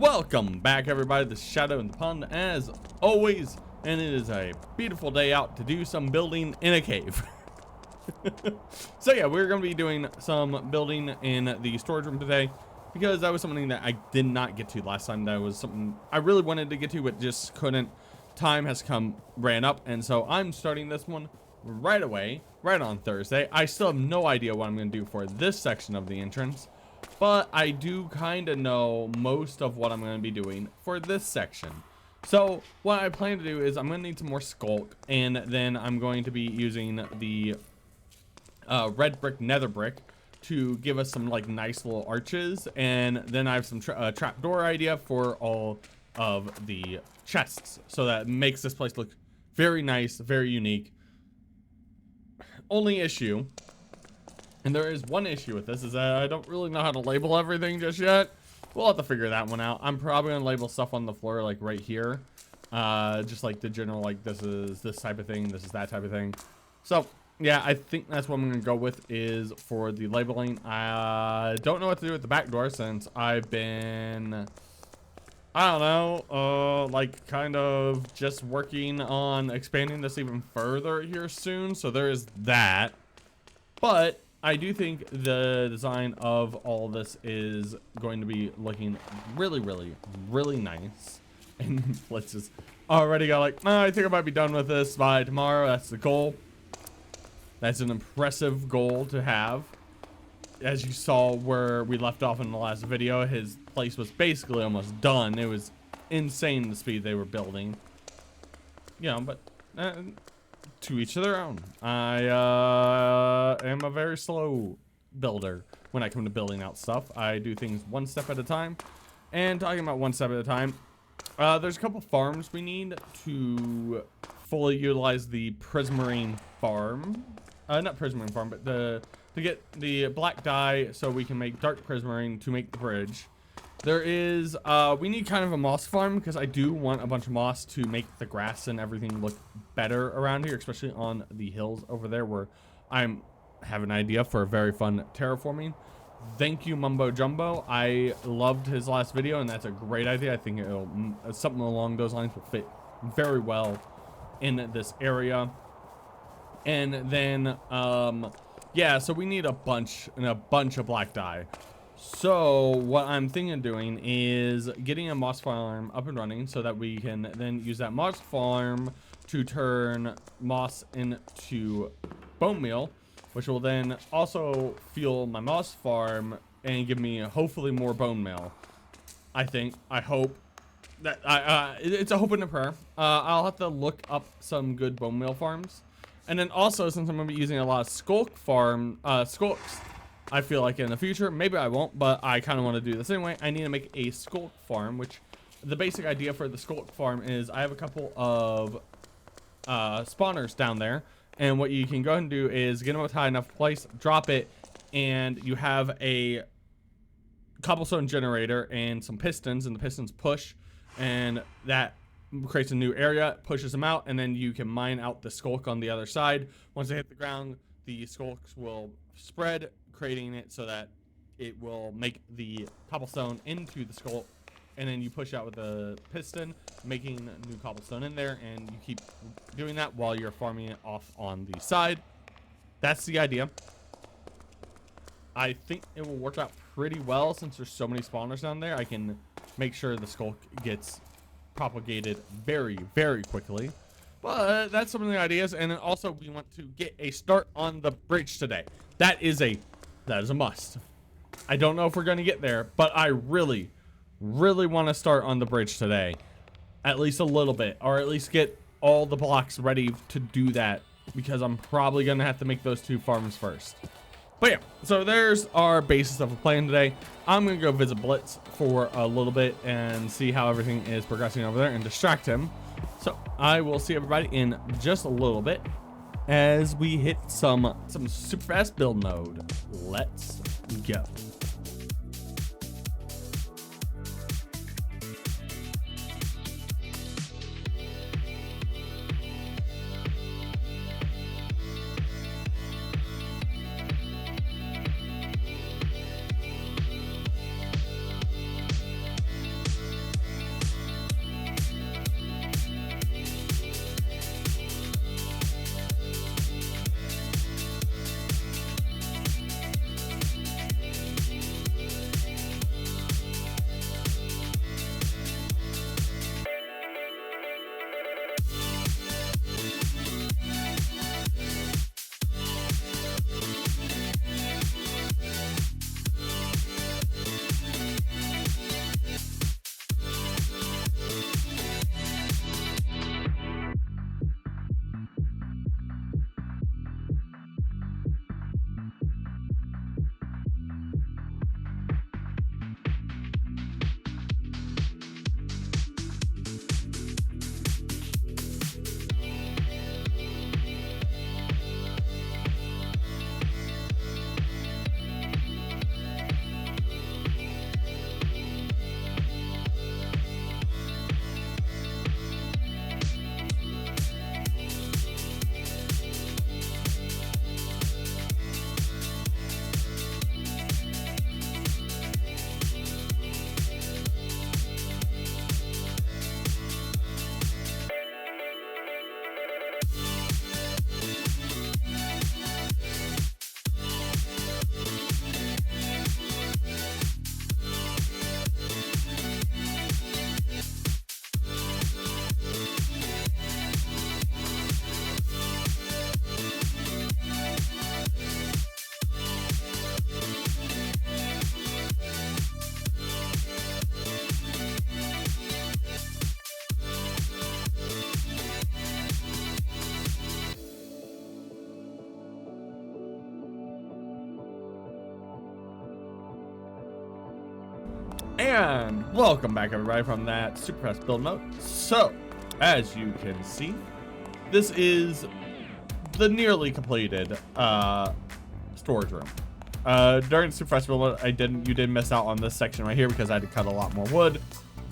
Welcome back, everybody. This is Shadow in the Pond, as always, and it is a beautiful day out to do some building in a cave. So yeah, we're going to be doing some building in the storage room today, because that was something that I did not get to last time. That was something I really wanted to get to, but just couldn't. Time has ran up, and so I'm starting this one right away, right on Thursday. I still have no idea what I'm going to do for this section of the entrance, but I do kind of know most of what I'm going to be doing for this section. So what I plan to do is I'm going to need some more skulk, and then I'm going to be using the red brick nether brick to give us some like nice little arches, and then I have some trapdoor idea for all of the chests, so that makes this place look very nice, very unique. Only issue, and there is one issue with this, is that I don't really know how to label everything just yet. We'll have to figure that one out. I'm probably gonna label stuff on the floor like right here, just like the general, like this is this type of thing, this is that type of thing. So yeah, I think that's what I'm gonna go with is for the labeling. I don't know what to do with the back door, since I've been, I don't know, like kind of just working on expanding this even further here soon. So there is that. But I do think the design of all this is going to be looking really, really, really nice. And let's just already go like, I think I might be done with this by tomorrow. That's the goal. That's an impressive goal to have. As you saw where we left off in the last video, his place was basically almost done. It was insane the speed they were building. You know, but to each their own. I am a very slow builder when I come to building out stuff. I do things one step at a time. And talking about one step at a time, there's a couple farms we need to fully utilize the prismarine farm. Not prismarine farm, but to get the black dye so we can make dark prismarine to make the bridge. There is, we need kind of a moss farm, because I do want a bunch of moss to make the grass and everything look better around here, especially on the hills over there where I have an idea for a very fun terraforming. Thank you, Mumbo Jumbo. I loved his last video, and that's a great idea. I think it'll, something along those lines will fit very well in this area. And then, yeah, so we need a bunch of black dye. So what I'm thinking of doing is getting a moss farm up and running, so that we can then use that moss farm to turn moss into bone meal, which will then also fuel my moss farm and give me hopefully more bone meal. I hope that it's a hope and a prayer. I'll have to look up some good bone meal farms. And then also, since I'm going to be using a lot of skulks, I feel like in the future, maybe I won't, but I kind of want to do this anyway. I need to make a skulk farm, which the basic idea for the skulk farm is I have a couple of spawners down there. And what you can go ahead and do is get them to a high enough place, drop it, and you have a cobblestone generator and some pistons, and the pistons push, and that creates a new area, pushes them out, and then you can mine out the skulk on the other side. Once they hit the ground, the skulks will spread, creating it so that it will make the cobblestone into the skulk, and then you push out with the piston, making new cobblestone in there, and you keep doing that while you're farming it off on the side. That's the idea. I think it will work out pretty well, since there's so many spawners down there. I can make sure the skulk gets propagated very, very quickly. But that's some of the ideas. And then also we want to get a start on the bridge today. That is a must. I don't know if we're going to get there, but I really want to start on the bridge today, at least a little bit, or at least get all the blocks ready to do that, because I'm probably going to have to make those two farms first. But yeah, so there's our basis of a plan today. I'm going to go visit Blitz for a little bit and see how everything is progressing over there and distract him. So I will see everybody in just a little bit as we hit some super fast build mode. Let's go. And welcome back, everybody, from that super fast build mode. So, as you can see, this is the nearly completed storage room. During super fast build mode, you did miss out on this section right here because I had to cut a lot more wood.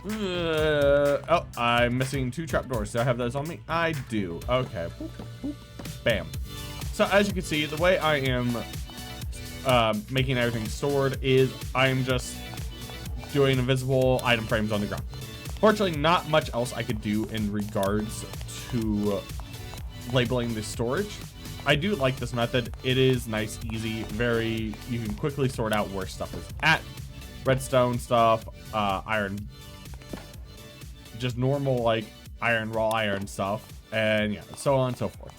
Oh, I'm missing 2 trapdoors. Do I have those on me? I do. Okay. Boop, boop. Bam. So as you can see, the way I am making everything stored is I'm just doing invisible item frames on the ground. Fortunately, not much else I could do in regards to labeling the storage. I do like this method. It is nice, easy, you can quickly sort out where stuff is at. Redstone stuff, iron, just normal like iron, raw iron stuff, and yeah, so on and so forth.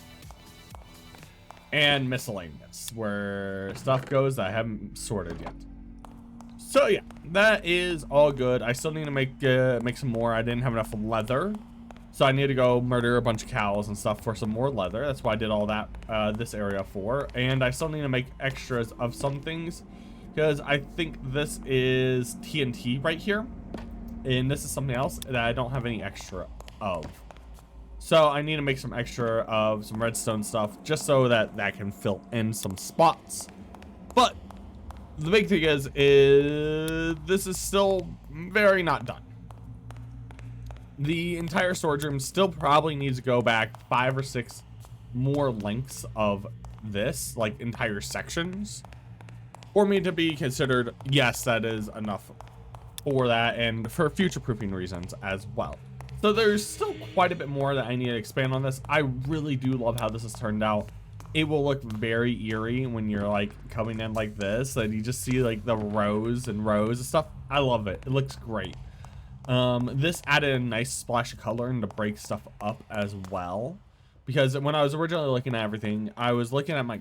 And miscellaneous, where stuff goes that I haven't sorted yet. So yeah, that is all good. I still need to make some more. I didn't have enough leather, so I need to go murder a bunch of cows and stuff for some more leather. That's why I did all that this area for. And I still need to make extras of some things, because I think this is TNT right here, and this is something else that I don't have any extra of. So I need to make some extra of some redstone stuff just so that can fill in some spots. But the big thing is this is still very not done. The entire storage room still probably needs to go back 5 or 6 more lengths of this, like entire sections, for me to be considered, yes, that is enough for that, and for future-proofing reasons as well. So there's still quite a bit more that I need to expand on this. I really do love how this has turned out. It will look very eerie when you're like coming in like this, and you just see like the rows and rows of stuff. I love it. It looks great. This added a nice splash of color and to break stuff up as well, because when I was originally looking at everything, I was looking at my,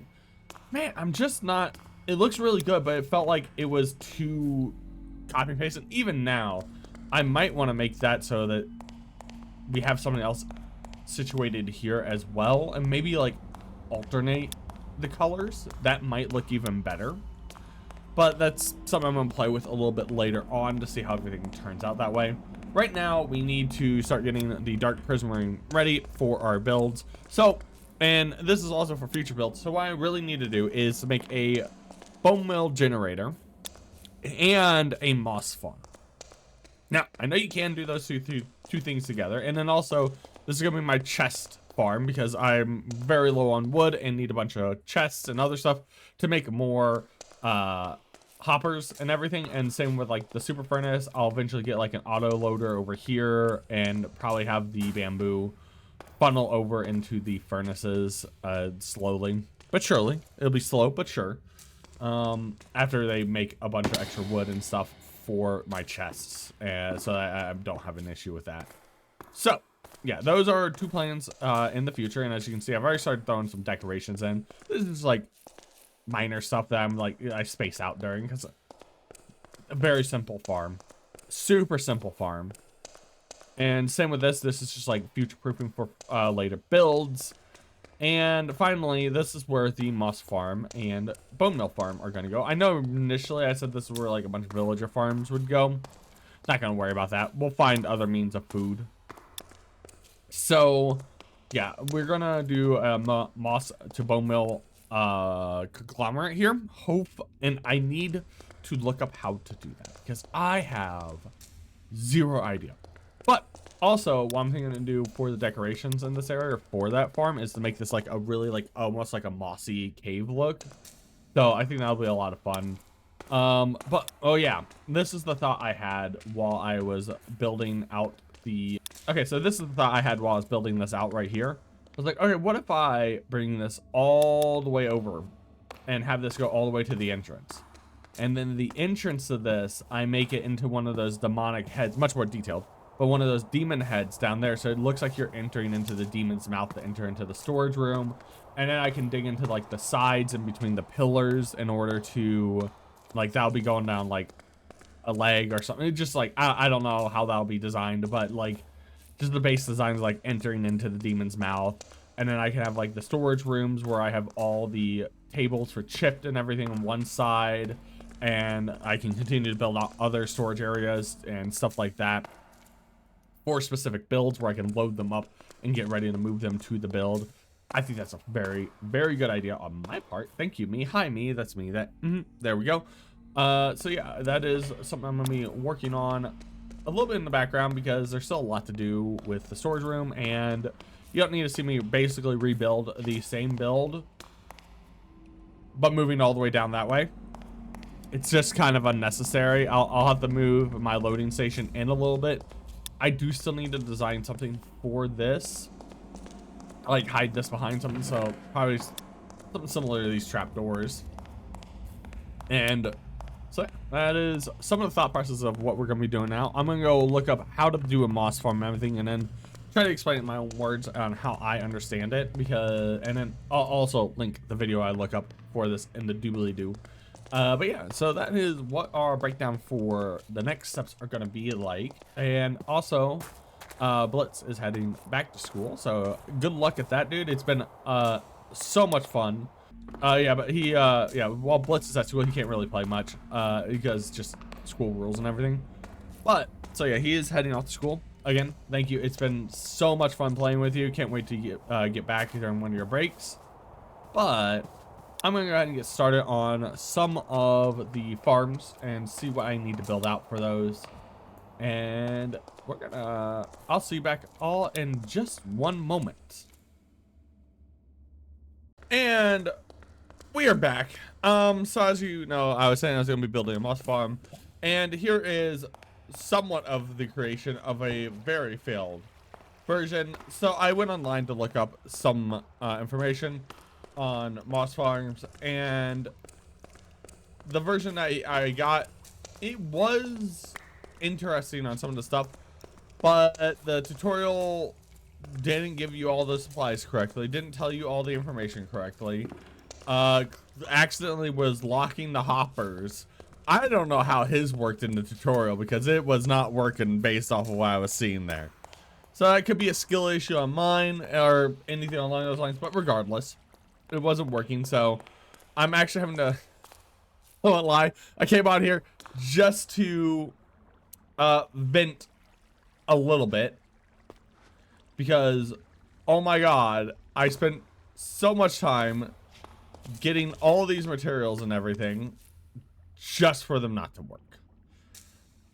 man, I'm just not, it looks really good, but it felt like it was too copy paste. And even now, I might want to make that so that we have something else situated here as well, and maybe like alternate the colors. That might look even better, but that's something I'm gonna play with a little bit later on to see how everything turns out that way. Right now we need to start getting the dark prism ring ready for our builds. So, and this is also for future builds, so what I really need to do is to make a Bonemeal generator and a moss farm. Now, I know you can do those two things together, and then also, this is gonna be my chest farm, because I'm very low on wood and need a bunch of chests and other stuff to make more hoppers and everything. And same with like the super furnace. I'll eventually get like an auto loader over here and probably have the bamboo funnel over into the furnaces slowly but surely. It'll be slow but sure, after they make a bunch of extra wood and stuff for my chests, so I don't have an issue with that. So yeah, those are 2 plans in the future, and as you can see, I've already started throwing some decorations in. This is like minor stuff that I'm like, I space out during, because a very simple farm, super simple farm. And same with this is just like future proofing for later builds. And finally, this is where the moss farm and Bonemeal farm are going to go. I know initially I said this is where like a bunch of villager farms would go. Not going to worry about that. We'll find other means of food. So yeah, we're going to do a moss to Bonemeal conglomerate here. And I need to look up how to do that, because I have zero idea. But also, what I'm thinking to do for the decorations in this area, or for that farm, is to make this like a really like almost like a mossy cave look. So I think that'll be a lot of fun. But oh yeah, this is the thought I had while I was building out the, okay, so this is the thought I had while I was building this out right here. I was like, okay, what if I bring this all the way over and have this go all the way to the entrance? And then the entrance of this, I make it into one of those demonic heads, much more detailed, but one of those demon heads down there, so it looks like you're entering into the demon's mouth to enter into the storage room. And then I can dig into like the sides and between the pillars in order to, like, that'll be going down like a leg or something. It's just like, I don't know how that'll be designed, but like just the base design is like entering into the demon's mouth. And then I can have like the storage rooms where I have all the tables for chipped and everything on one side, and I can continue to build out other storage areas and stuff like that for specific builds where I can load them up and get ready to move them to the build. I think that's a very, very good idea on my part. Thank you, me. Hi, me. That's me. There we go. So yeah, that is something I'm gonna be working on a little bit in the background because there's still a lot to do with the storage room, and you don't need to see me basically rebuild the same build, but moving all the way down that way. It's just kind of unnecessary. I'll have to move my loading station in a little bit. I do still need to design something for this. Like hide this behind something, so probably something similar to these trapdoors. And so that is some of the thought process of what we're gonna be doing now. I'm gonna go look up how to do a moss farm and everything, and then try to explain it in my own words on how I understand it, and then I'll also link the video I look up for this in the doobly-doo. But yeah, so that is what our breakdown for the next steps are gonna be like. And also, Blitz is heading back to school, so good luck at that, dude. It's been so much fun. Yeah, but he yeah, while Blitz is at school, he can't really play much because just school rules and everything. But so yeah, he is heading off to school. Again, thank you. It's been so much fun playing with you. Can't wait to get back during one of your breaks. But I'm gonna go ahead and get started on some of the farms and see what I need to build out for those. And we're gonna, I'll see you back all in just one moment. And we are back. So as you know, I was saying I was gonna be building a moss farm, and here is somewhat of the creation of a very failed version. So I went online to look up some information on moss farms, and the version I got, it was interesting on some of the stuff, but the tutorial didn't give you all the supplies correctly, didn't tell you all the information correctly, accidentally was locking the hoppers. I don't know how his worked in the tutorial because it was not working based off of what I was seeing there. So that could be a skill issue on mine or anything along those lines, but regardless, it wasn't working. So I'm actually having to, I won't lie, I came out here just to vent a little bit because, oh my god, I spent so much time getting all these materials and everything just for them not to work.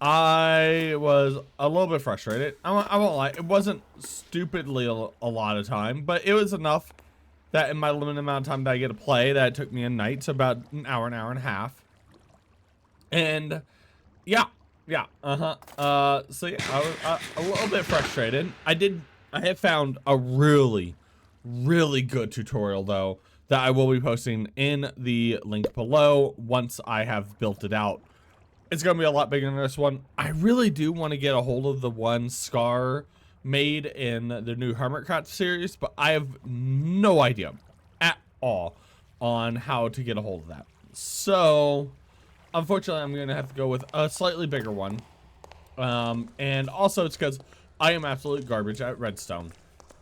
I was a little bit frustrated. I won't lie, it wasn't stupidly a lot of time, but it was enough that in my limited amount of time that I get to play, that it took me a night, so about an hour and a half. And yeah, so yeah, I was a little bit frustrated. I have found a really good tutorial though that I will be posting in the link below once I have built it out. It's gonna be a lot bigger than this one. I really do want to get a hold of the one Scar made in the new Hermitcraft series, but I have no idea at all on how to get a hold of that. So unfortunately, I'm gonna have to go with a slightly bigger one. And also it's because I am absolute garbage at redstone.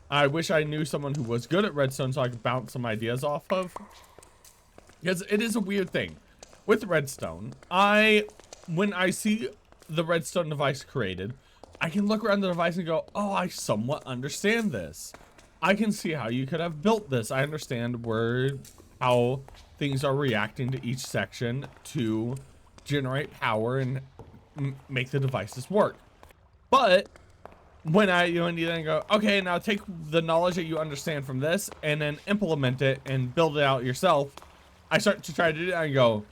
I wish I knew someone who was good at redstone so I could bounce some ideas off of. Because it is a weird thing. With redstone, when I see the redstone device created, I can look around the device and go, oh, I somewhat understand this. I can see how you could have built this. I understand how things are reacting to each section to generate power and make the devices work. But when you then go, okay, now take the knowledge that you understand from this and then implement it and build it out yourself, I start to try to do that and go,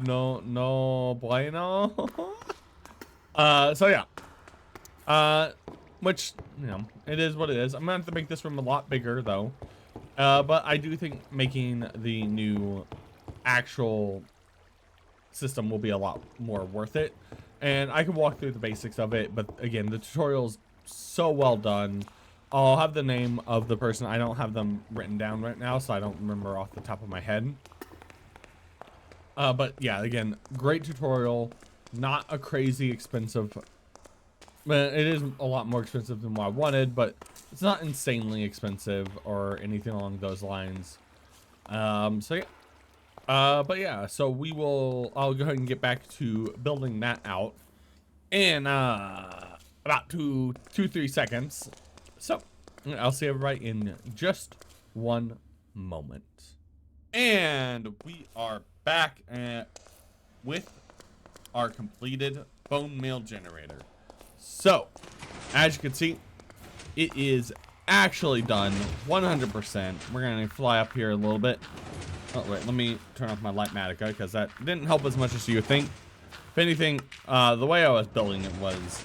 no bueno. So yeah, which, you know, it is what it is. I'm gonna have to make this room a lot bigger though, but I do think making the new actual system will be a lot more worth it, and I can walk through the basics of it. But again, the tutorial's so well done. I'll have the name of the person. I don't have them written down right now, so I don't remember off the top of my head. But yeah, again, great tutorial. Not a crazy expensive But it is a lot more expensive than what I wanted, but it's not insanely expensive or anything along those lines. So yeah. But yeah, so I'll go ahead and get back to building that out in, about 3 seconds. So I'll see everybody in just one moment. And we are back with our completed bone meal generator. So, as you can see, it is actually done 100%. We're gonna fly up here a little bit. Oh wait, let me turn off my Lightmatica because that didn't help as much as you think. If anything, the way I was building it was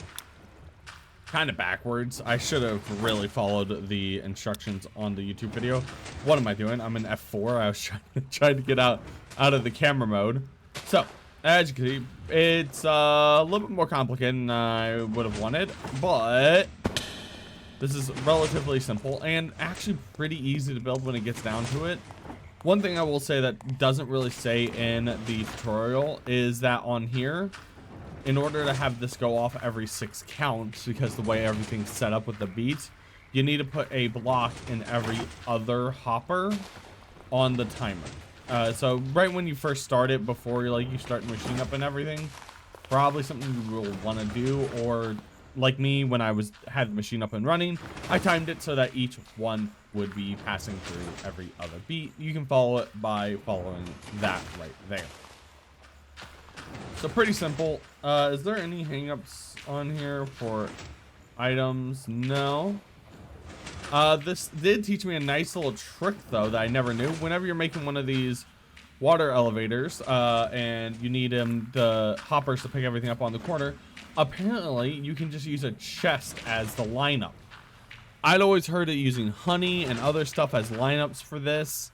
kind of backwards. I should have really followed the instructions on the YouTube video. What am I doing? I'm in F4. I was trying to get out of the camera mode. So, as you can see, it's a little bit more complicated than I would have wanted, but this is relatively simple and actually pretty easy to build when it gets down to it. One thing I will say that doesn't really say in the tutorial is that on here, in order to have this go off every 6 counts, because the way everything's set up with the beats, you need to put a block in every other hopper on the timer. So right when you first start it, before you start machine up and everything, probably something you will want to do. Or like me, when I had the machine up and running, I timed it so that each one would be passing through every other beat. You can follow it by following that right there. So pretty simple. Is there any hangups on here for items? No. This did teach me a nice little trick though that I never knew. Whenever you're making one of these water elevators, and you need the hoppers to pick everything up on the corner, apparently you can just use a chest as the lineup. I'd always heard it using honey and other stuff as lineups for this.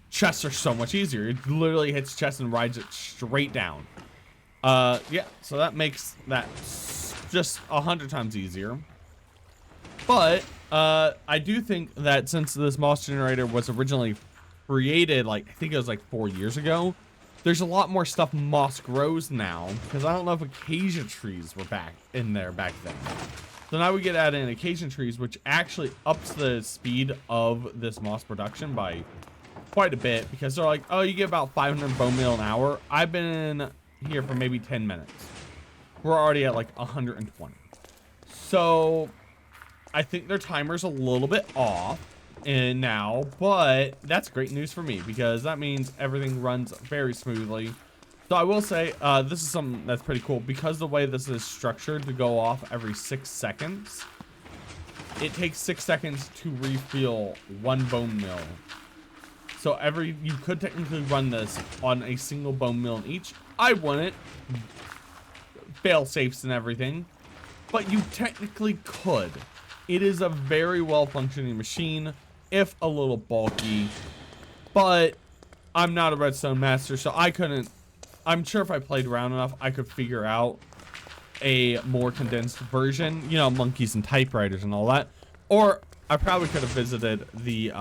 Chests are so much easier. It literally hits chest and rides it straight down. Yeah, so that makes that just 100 times easier. But I do think that since this moss generator was originally created, I think it was 4 years ago, there's a lot more stuff moss grows now, because I don't know if acacia trees were back then. So now we get added in acacia trees, which actually ups the speed of this moss production by quite a bit, because they're like, oh, you get about 500 bone meal an hour. I've been here for maybe 10 minutes. We're already at 120. So I think their timer's a little bit off now, but that's great news for me because that means everything runs very smoothly. So I will say, this is something that's pretty cool because the way this is structured to go off every 6 seconds, it takes 6 seconds to refill 1 bone meal. So you could technically run this on a single bone meal in each. I wouldn't. Fail safes and everything. But you technically could. It is a very well functioning machine, if a little bulky. But I'm not a redstone master, so I couldn't. I'm sure if I played around enough, I could figure out a more condensed version. You know, monkeys and typewriters and all that. Or I probably could have visited the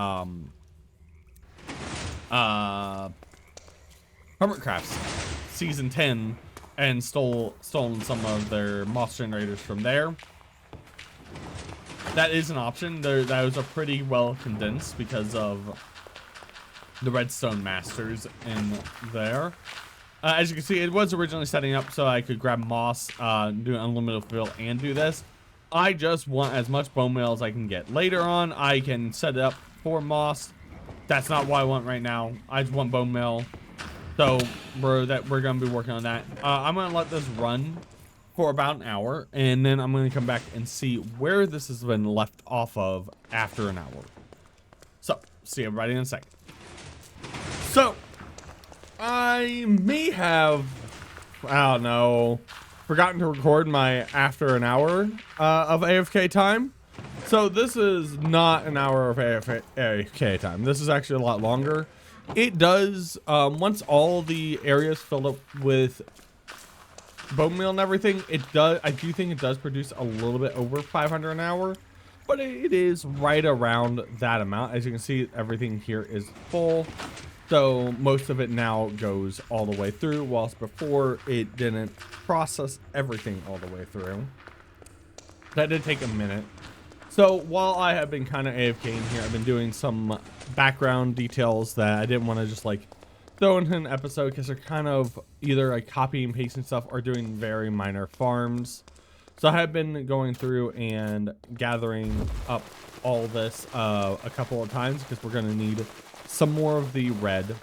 Hermitcrafts season 10 and stolen some of their moss generators from there. That is an option. Those are pretty well condensed because of the redstone masters in there. As you can see, it was originally setting up so I could grab moss, do an unlimited fill, and do this. I just want as much bone meal as I can get. Later on, I can set it up for moss. That's not what I want right now. I just want bone meal. So we're gonna be working on that. I'm gonna let this run for about an hour, and then I'm gonna come back and see where this has been left off of after an hour. So see everybody in a second. So I may have, I don't know, forgotten to record my after an hour of AFK time. So this is not an hour of AFK time. This is actually a lot longer. It does, once all the areas filled up with bone meal and everything, I do think it does produce a little bit over 500 an hour, but it is right around that amount. As you can see, everything here is full. So most of it now goes all the way through, whilst before it didn't process everything all the way through. That did take a minute. So while I have been kind of AFK in here, I've been doing some background details that I didn't want to just like throw into an episode because they're kind of either like copying and pasting stuff or doing very minor farms. So I have been going through and gathering up all this a couple of times because we're going to need some more of the red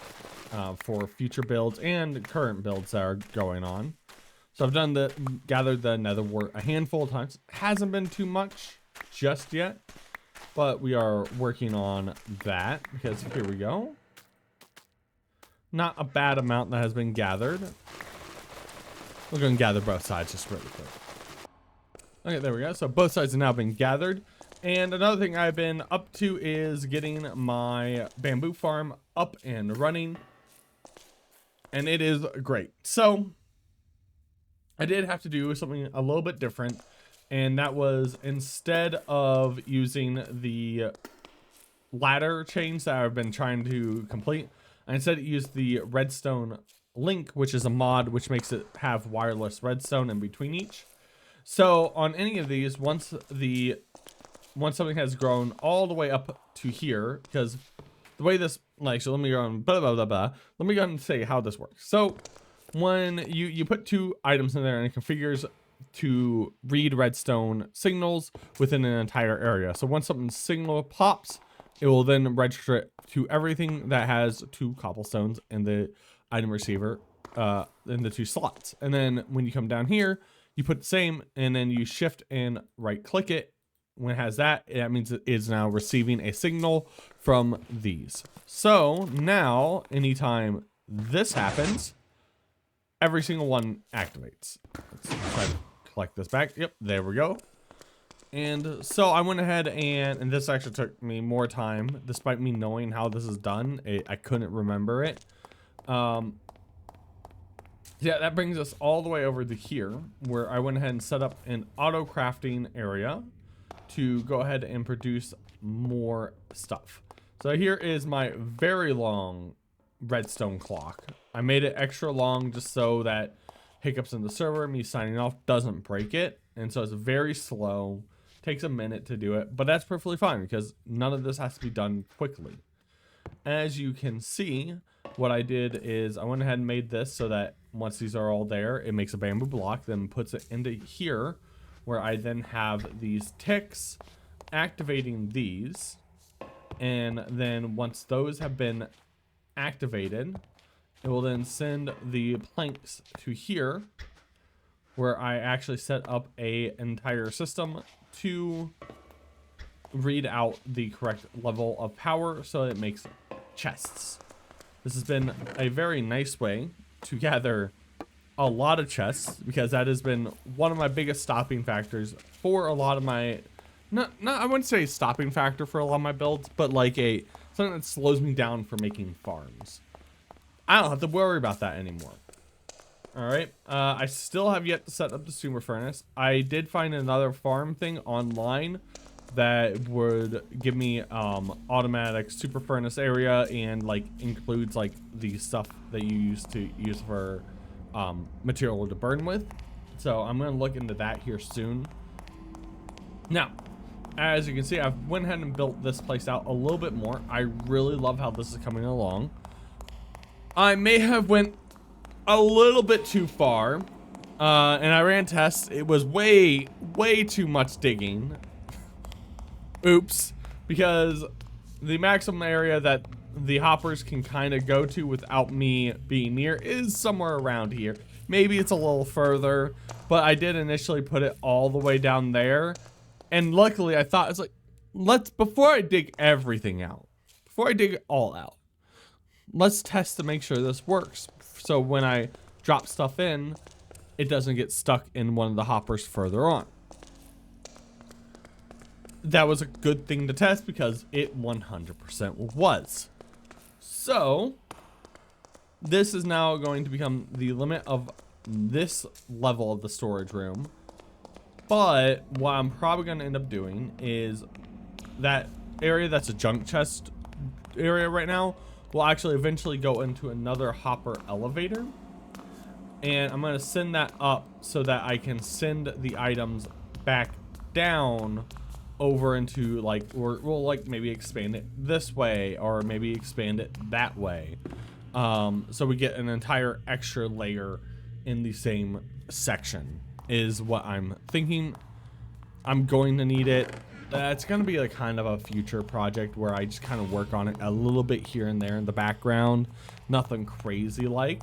for future builds and current builds that are going on. So I've gathered the nether wart a handful of times. Hasn't been too much just yet, but we are working on that because here we go. Not a bad amount that has been gathered. We're going to gather both sides just really quick. Okay, there we go. So both sides have now been gathered. And another thing I've been up to is getting my bamboo farm up and running. And it is great. So I did have to do something a little bit different. And that was, instead of using the ladder chains that I've been trying to complete, I instead used the redstone link, which is a mod which makes it have wireless redstone in between each. So on any of these, once something has grown all the way up to here, because the way this, like, so let me go on blah blah blah blah. Let me go and say how this works. So when you put two items in there and it configures to read redstone signals within an entire area. So once something's signal pops, it will then register it to everything that has two cobblestones in the item receiver in the two slots. And then when you come down here, you put the same, and then you shift and right click it. When it has that, that means it is now receiving a signal from these. So now anytime this happens, every single one activates. Let's try to collect this back. Yep, there we go. And so I went ahead and this actually took me more time, despite me knowing how this is done. I couldn't remember it. Yeah, that brings us all the way over to here, where I went ahead and set up an auto crafting area to go ahead and produce more stuff. So here is my very long redstone clock. I made it extra long just so that hiccups in the server, me signing off, doesn't break it. And so it's very slow, takes a minute to do it, but that's perfectly fine because none of this has to be done quickly. As you can see, what I did is I went ahead and made this so that once these are all there, it makes a bamboo block, then puts it into here, where I then have these ticks activating these. And then once those have been activated, it will then send the planks to here, where I actually set up an entire system to read out the correct level of power so it makes chests. This has been a very nice way to gather a lot of chests, because that has been one of my biggest stopping factors for a lot of my, I wouldn't say stopping factor for a lot of my builds, but like something that slows me down for making farms. I don't have to worry about that anymore. All right, I still have yet to set up the super furnace. I did find another farm thing online that would give me automatic super furnace area and like includes like the stuff that you used to use for material to burn with. So I'm gonna look into that here soon. Now, as you can see, I've went ahead and built this place out a little bit more. I really love how this is coming along. I may have went a little bit too far, and I ran tests. It was way too much digging. Oops, because the maximum area that the hoppers can kind of go to without me being near is somewhere around here. Maybe it's a little further, but I did initially put it all the way down there. And luckily I thought, it's like, before I dig everything out, before I dig it all out, let's test to make sure this works. So when I drop stuff in, it doesn't get stuck in one of the hoppers further on. That was a good thing to test because it 100% was. So this is now going to become the limit of this level of the storage room. But what I'm probably going to end up doing is that area that's a junk chest area right now will actually eventually go into another hopper elevator. And I'm going to send that up so that I can send the items back down over into like, we'll like maybe expand it this way or maybe expand it that way. So we get an entire extra layer in the same section is what I'm thinking. I'm going to need it. It's going to be like kind of a future project where I just kind of work on it a little bit here and there in the background. Nothing crazy like.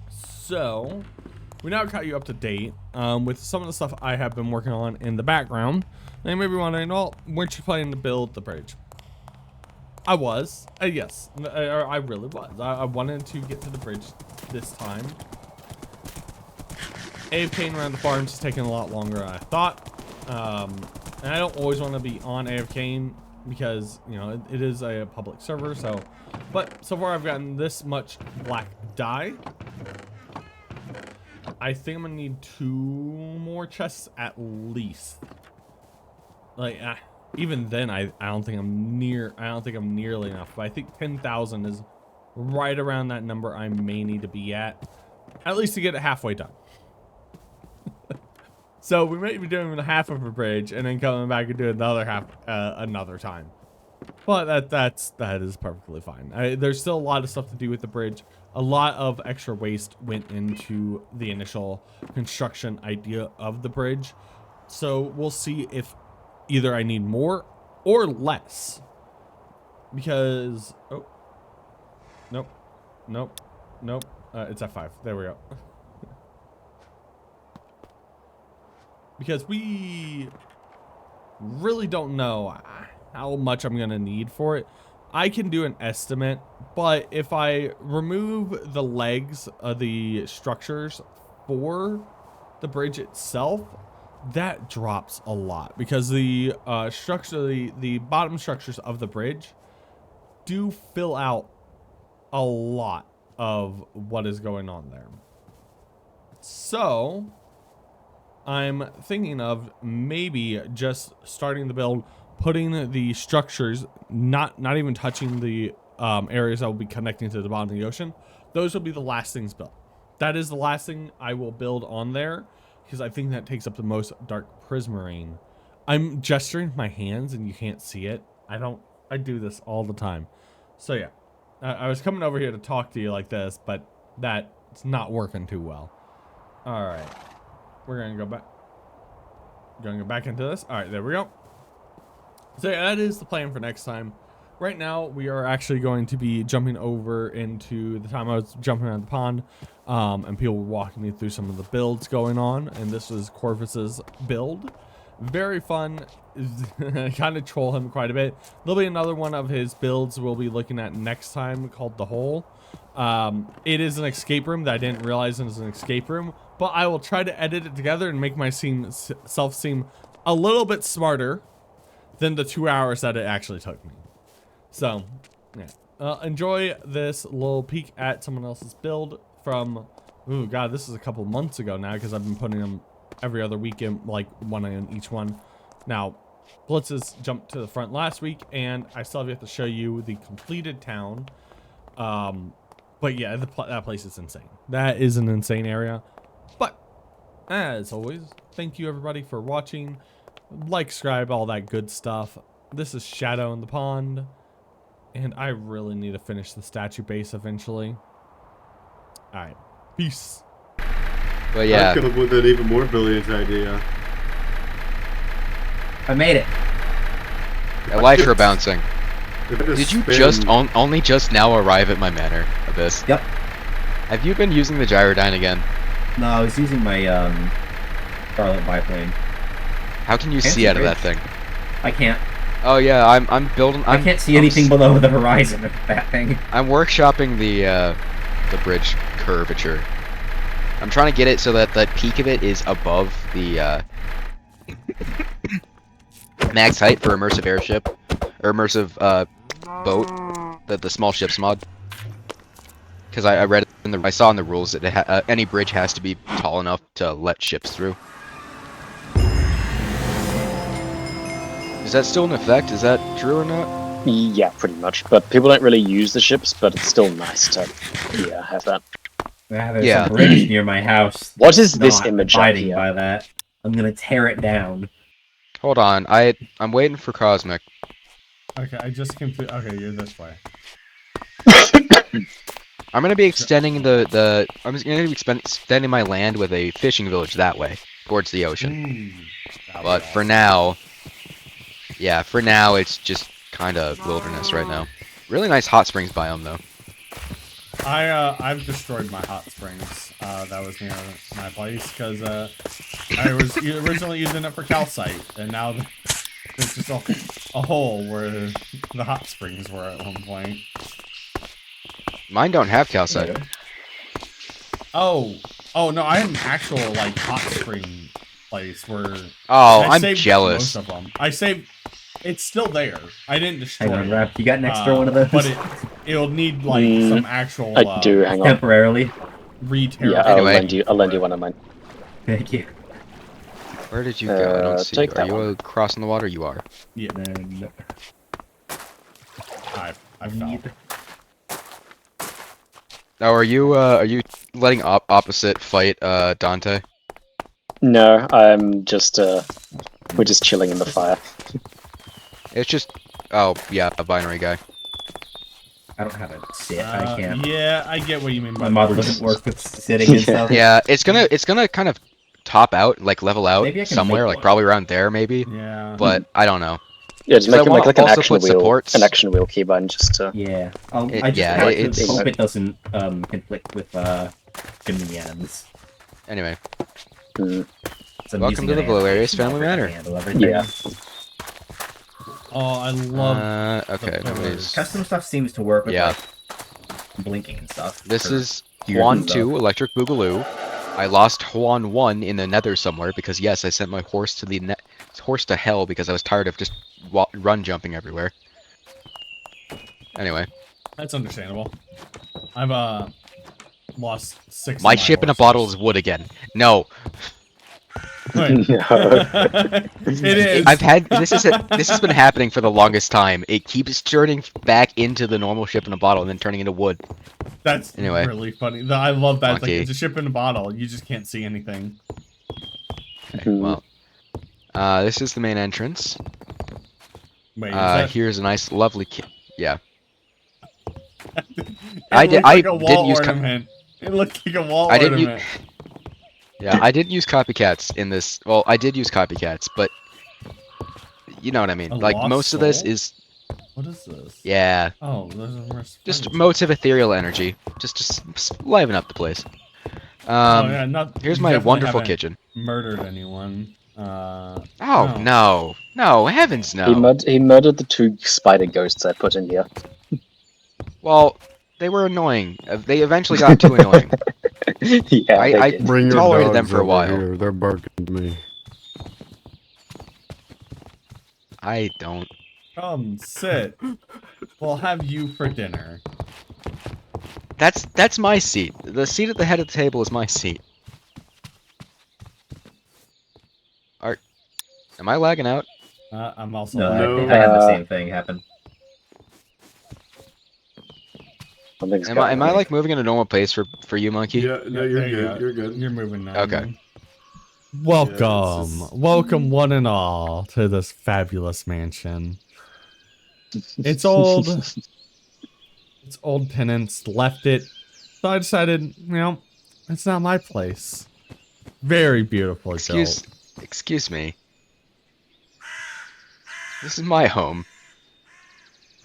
So we now got you up to date with some of the stuff I have been working on in the background. And maybe wondering, well, weren't you planning to build the bridge? I was. Yes, I really was. I wanted to get to the bridge this time. AFKing around the farm is taking a lot longer than I thought. And I don't always want to be on AFKing because, you know, it is a public server. So, but so far I've gotten this much black dye. I think I'm gonna need 2 more chests at least. Like, even then, I don't think I'm nearly enough. But I think 10,000 is right around that number I may need to be at least to get it halfway done. So we may be doing half of a bridge and then coming back and doing the other half another time. But that is perfectly fine. There's still a lot of stuff to do with the bridge. A lot of extra waste went into the initial construction idea of the bridge. So we'll see if either I need more or less. Because, oh, nope. It's F5. There we go. Because we really don't know how much I'm gonna need for it. I can do an estimate, but if I remove the legs of the structures for the bridge itself, that drops a lot because the the bottom structures of the bridge do fill out a lot of what is going on there. So I'm thinking of maybe just starting the build, putting the structures, not even touching the areas that will be connecting to the bottom of the ocean. Those will be the last things built. That is the last thing I will build on there because I think that takes up the most dark prismarine. I'm gesturing with my hands and you can't see it. I do this all the time. So yeah, I was coming over here to talk to you like this, but that's not working too well. All right. We're gonna go back. Gonna go back into this. All right, there we go. So yeah, that is the plan for next time. Right now, we are actually going to be jumping over into the time I was jumping around the pond, and people were walking me through some of the builds going on, and this was Corvus's build. Very fun. Kind of troll him quite a bit. There'll be another one of his builds we'll be looking at next time called The Hole. It is an escape room that I didn't realize it was an escape room, but I will try to edit it together and make myself seem a little bit smarter than the 2 hours that it actually took me. So, yeah. Enjoy this little peek at someone else's build from, ooh, God, this is a couple months ago now because I've been putting them every other weekend, like one in each one. Now, Blitz's jumped to the front last week, and I still have yet to show you the completed town. But yeah, that place is insane. That is an insane area. But, as always, thank you everybody for watching. Like, subscribe, all that good stuff. This is Shadow in the Pond. And I really need to finish the statue base eventually. Alright, peace. But yeah. I could have with an even more brilliant idea. I made it. Elytra bouncing. Did you just only just now arrive at my manor, Abyss? Yep. Have you been using the gyrodyne again? No, I was using my Scarlet biplane. How can you see out of that thing? I can't. Oh yeah, I'm building. I can't see anything below the horizon of that thing. I'm workshopping the bridge curvature. I'm trying to get it so that the peak of it is above the max height for immersive airship or immersive boat, the small ships mod. Because I read I saw in the rules that any bridge has to be tall enough to let ships through. Is that still in effect? Is that true or not? Yeah, pretty much. But people don't really use the ships, but it's still nice to have that. There's a bridge near my house. What is this image up abiding here? by that. I'm gonna tear it down. Hold on, I'm waiting for Cosmic. Okay, I just came through. Okay, you're this way. I'm gonna be extending I'm just gonna be extending my land with a fishing village that way, towards the ocean. But for now, yeah, for now it's just kind of wilderness right now. Really nice hot springs biome though. I've destroyed my hot springs. That was near my place because I was originally using it for calcite, and now there's just a hole where the hot springs were at one point. Mine don't have calcite. Oh no, I had an actual like hot spring place where. Oh, I I'm saved jealous. Most of them. I saved. It's still there. I didn't destroy Hang on, it. Raph, you got an extra one of those? But it'll need like some actual. I do. Hang on. Temporarily. Re-terraform. Yeah, Anyway. I'll lend you one of mine. Thank you. Where did you go? I don't see. take Are that you one. crossing the water? You are. Yeah, Then I fell. Oh, are you letting opposite fight Dante? No, I'm just we're just chilling in the fire. It's just oh yeah, a binary guy. I don't have a sit. I can't. Yeah, I get what you mean by My model that. doesn't work with sitting and stuff. Yeah, it's gonna kind of top out, like level out Maybe I can somewhere, make like one. probably around there maybe. Yeah. But I don't know. Yeah, just So I make want like an also action put wheel, supports. an action wheel keybind, just to. Yeah. It- I just yeah, like it's- to hope it doesn't conflict with shenigans. Anyway, Mm. So I'm welcome using to the an Blue animation Areas Family filter to Manor. handle everything. Yeah. Oh, I love. Okay, the nobody's. Custom stuff seems to work with Yeah. like blinking and stuff. This for is gears Juan and 2 stuff. Electric Boogaloo. I lost Juan 1 in the Nether somewhere because yes, I sent my horse to horse to hell because I was tired of just run jumping everywhere. Anyway, That's understandable. I've lost 6. my of ship in a horses. bottle is wood again. No, Wait. No. It is. I've had this has been happening for the longest time. It keeps turning back into the normal ship in a bottle and then turning into wood. That's Anyway. really funny. I love that. It's like Monkey. it's a ship in a bottle. You just can't see anything. Okay, well, this is the main entrance. Wait, is that... Here's a nice, lovely yeah. it I looked like a wall didn't use ornament. It looked like a wall I didn't ornament. Yeah, I didn't use copycats in this. Well, I did use copycats, but you know what I mean. A Like lost most of this soul? is What is this? yeah, Oh, there's a worse just furniture. motes of ethereal energy, just to liven up the place. Oh yeah, not. Here's you my definitely wonderful haven't kitchen. Murdered anyone? Oh no. no, heavens no. He murdered the 2 spider ghosts I put in here. Well, they were annoying. They eventually got too annoying. Yeah, I they did. Bring your tolerated them dogs for a over while. here. They're barking at me. I don't. Come sit. We'll have you for dinner. That's my seat. The seat at the head of the table is my seat. Am I lagging out? I'm also. No, like, I think I had the same thing happen. Something's Am going I on. like moving in a normal pace for you, Monkey? Yeah, no, you're there you good. go. You're good. You're moving now. Okay. Welcome, Yeah, it's welcome one and all to this fabulous mansion. It's old. It's old tenants left it, so I decided, it's not my place. Very beautiful. Excuse me. This is my home.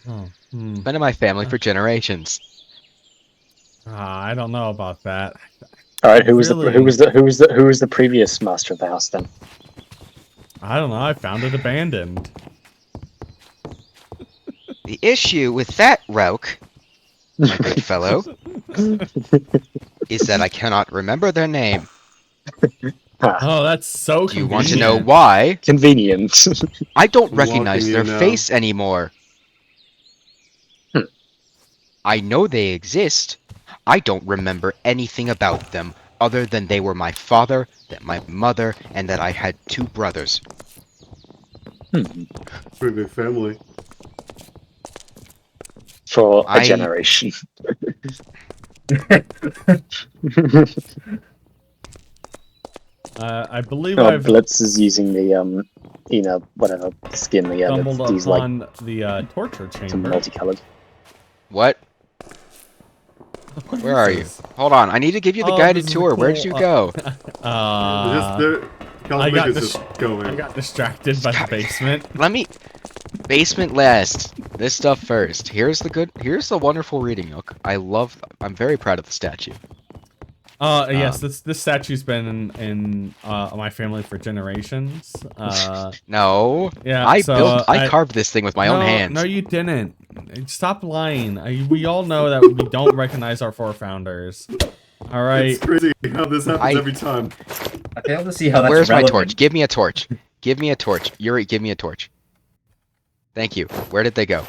Oh, Been in my family for generations. I don't know about that. All right, who was Really? the previous master of the house then? I don't know. I found it abandoned. The issue with that, Roke, my good fellow, is that I cannot remember their name. Oh, that's so. Do you want to know convenient. why? Convenient. I don't Walking recognize you their now. face anymore. I know they exist. I don't remember anything about them other than they were my father, that my mother, and that I had 2 brothers. Pretty big family. For a I- generation. I believe Oh, I've Blitz is using the whatever skin. Yeah, stumbled that's these like upon the torture some chamber. multicolored. What? What Where is are you? this? Hold on. I need to give you the Oh, guided this is a tour. Where did cool, you go? Just I there. got Cosmic is this- just going. got distracted by the basement. Let me. Basement last. This stuff first. Here's the wonderful reading nook. I'm very proud of the statue. Yes, this statue's been in my family for generations. No. Yeah, I carved this thing with my own hands. No, you didn't. Stop lying. We all know that we don't recognize our forefounders. All right. It's crazy how this happens every time. I fail to see how that's Where's my relevant. torch? Give me a torch. Give me a torch. Yuri, give me a torch. Thank you. Where did they go?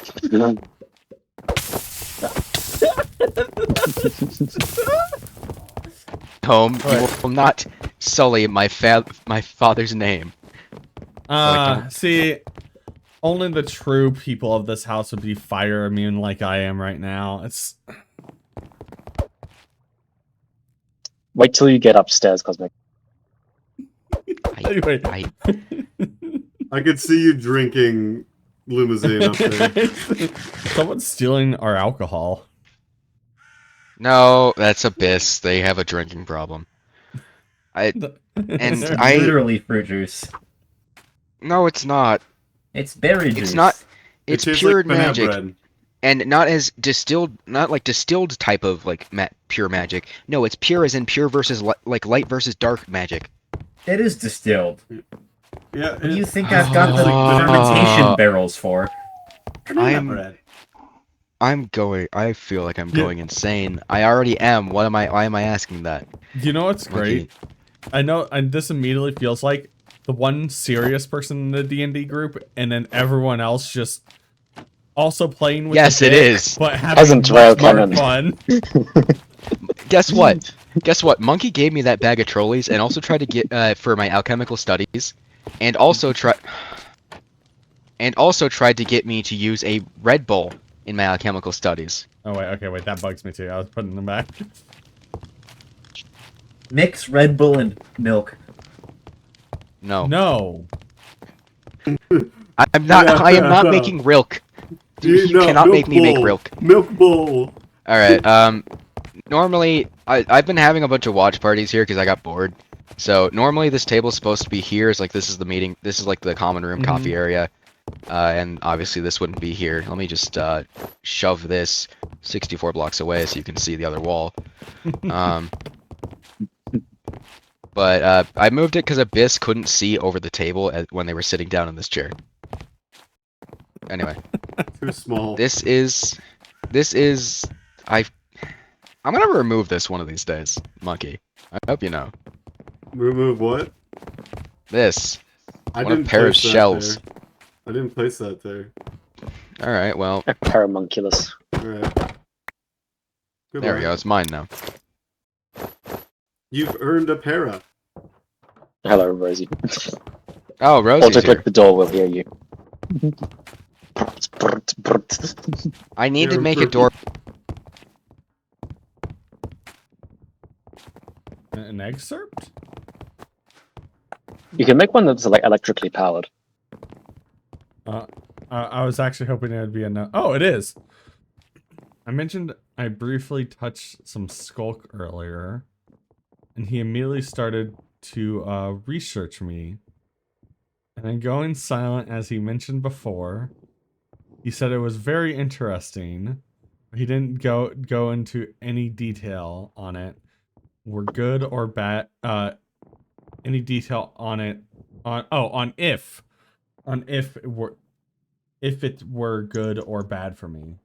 Home, you will not sully my father's name. See, only the true people of this house would be fire immune like I am right now. It's Wait till you get upstairs, Cosmic. anyway. I could see you drinking limousine up there. Someone's stealing our alcohol. No, that's Abyss. They have a drinking problem. It's I- literally fruit juice. No, it's not. It's berry juice. It's not. It It's tastes pure like banana magic, bread. and not as distilled. Not like distilled type of like pure magic. No, it's pure as in pure versus like light versus dark magic. It is distilled. Yeah, What do you it's think I've got the Oh. fermentation barrels for? banana bread. I feel like I'm going insane. I already am. Why am I asking that? You know what's great? I know, and this immediately feels like the one serious person in the D&D group, and then everyone else just also playing with Yes, the it bit, is. but having Hasn't much well more canon. fun. Guess what? Guess what? Monkey gave me that bag of trolleys and also tried to get for my alchemical studies, and also tried to get me to use a Red Bull in my alchemical studies. Oh wait, okay, wait, that bugs me too. I was putting them back. Mix Red Bull and milk. No, No. I'm not. I am not making rilk. You cannot milk make me make bowl. rilk. Milk bowl. All right. Normally, I've been having a bunch of watch parties here because I got bored. So normally this table's supposed to be here. It's like this is the meeting. This is like the common room, coffee area, and obviously this wouldn't be here. Let me just shove this 64 blocks away so you can see the other wall. But I moved it because Abyss couldn't see over the table when they were sitting down in this chair. Anyway, Too small. I'm gonna remove this one of these days, Monkey. I hope you know. Remove what? This. I One of didn't a pair of place that shells. there. I didn't place that there. All right, well, A paramunculus. Alright. there we go. It's mine now. You've earned a para. Hello, Rosie. Oh, Rosie's Also, here. click the door. We'll hear you. I need to You're make a perfect. door. An excerpt? You can make one that's like electrically powered. I was actually hoping it would be a no. Oh, it is. I mentioned I briefly touched some skulk earlier, and he immediately started to research me. And then going silent as he mentioned before, he said it was very interesting. He didn't go into any detail on it. Were good or bad? Any detail on it? On if it were good or bad for me.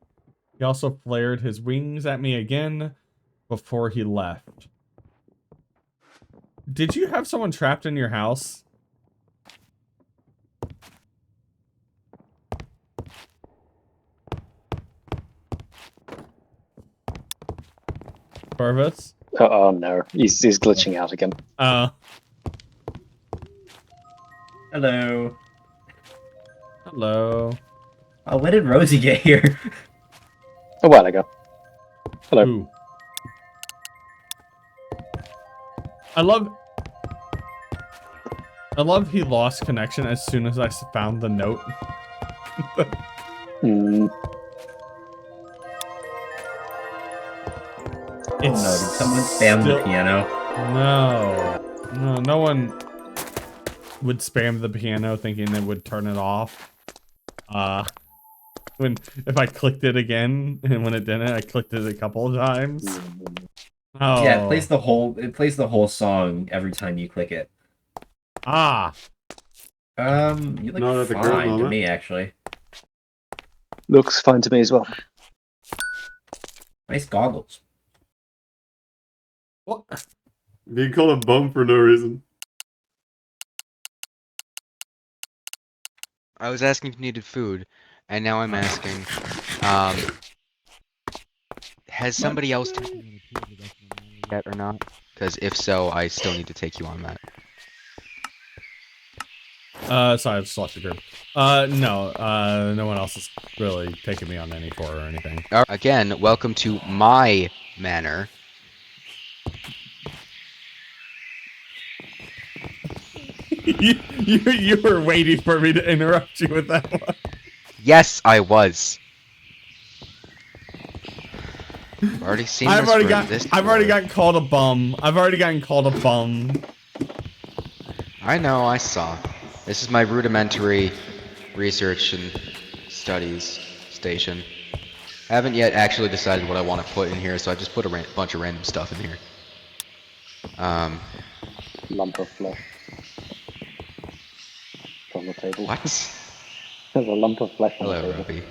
He also flared his wings at me again before he left. Did you have someone trapped in your house? Corvus? Oh no, he's glitching out again. Hello. Hello. Oh, when did Rosie get here? A while ago. Hello. Ooh. I love... I love he lost connection as soon as I found the note. Mm, Oh no, did someone spam the piano? No one would spam the piano thinking it would turn it off. If I clicked it again, and when it didn't, I clicked it a couple of times. Oh. Yeah, it plays the whole song every time you click it. Ah. You look Not at the current fine to moment. me, actually. looks fine to me as well. Nice goggles. What? Being called a bum for no reason. I was asking if you needed food, and now I'm asking, has somebody else taken you on a tour of the rest of the manor yet or not? Because if so, I still need to take you on that. Sorry, I just lost the group. No one else has really taken me on any tour or anything. Again, welcome to my manor. you were waiting for me to interrupt you with that one. Yes, I was. I've already seen I've this already for got. this I've already tour. gotten called a bum. I've already gotten called a bum. I know, I saw. This is my rudimentary research and studies station. I haven't yet actually decided what I want to put in here, so I just put a bunch of random stuff in here. Lump of flesh on the table. What? There's a lump of flesh on the Hello, table. Ruby.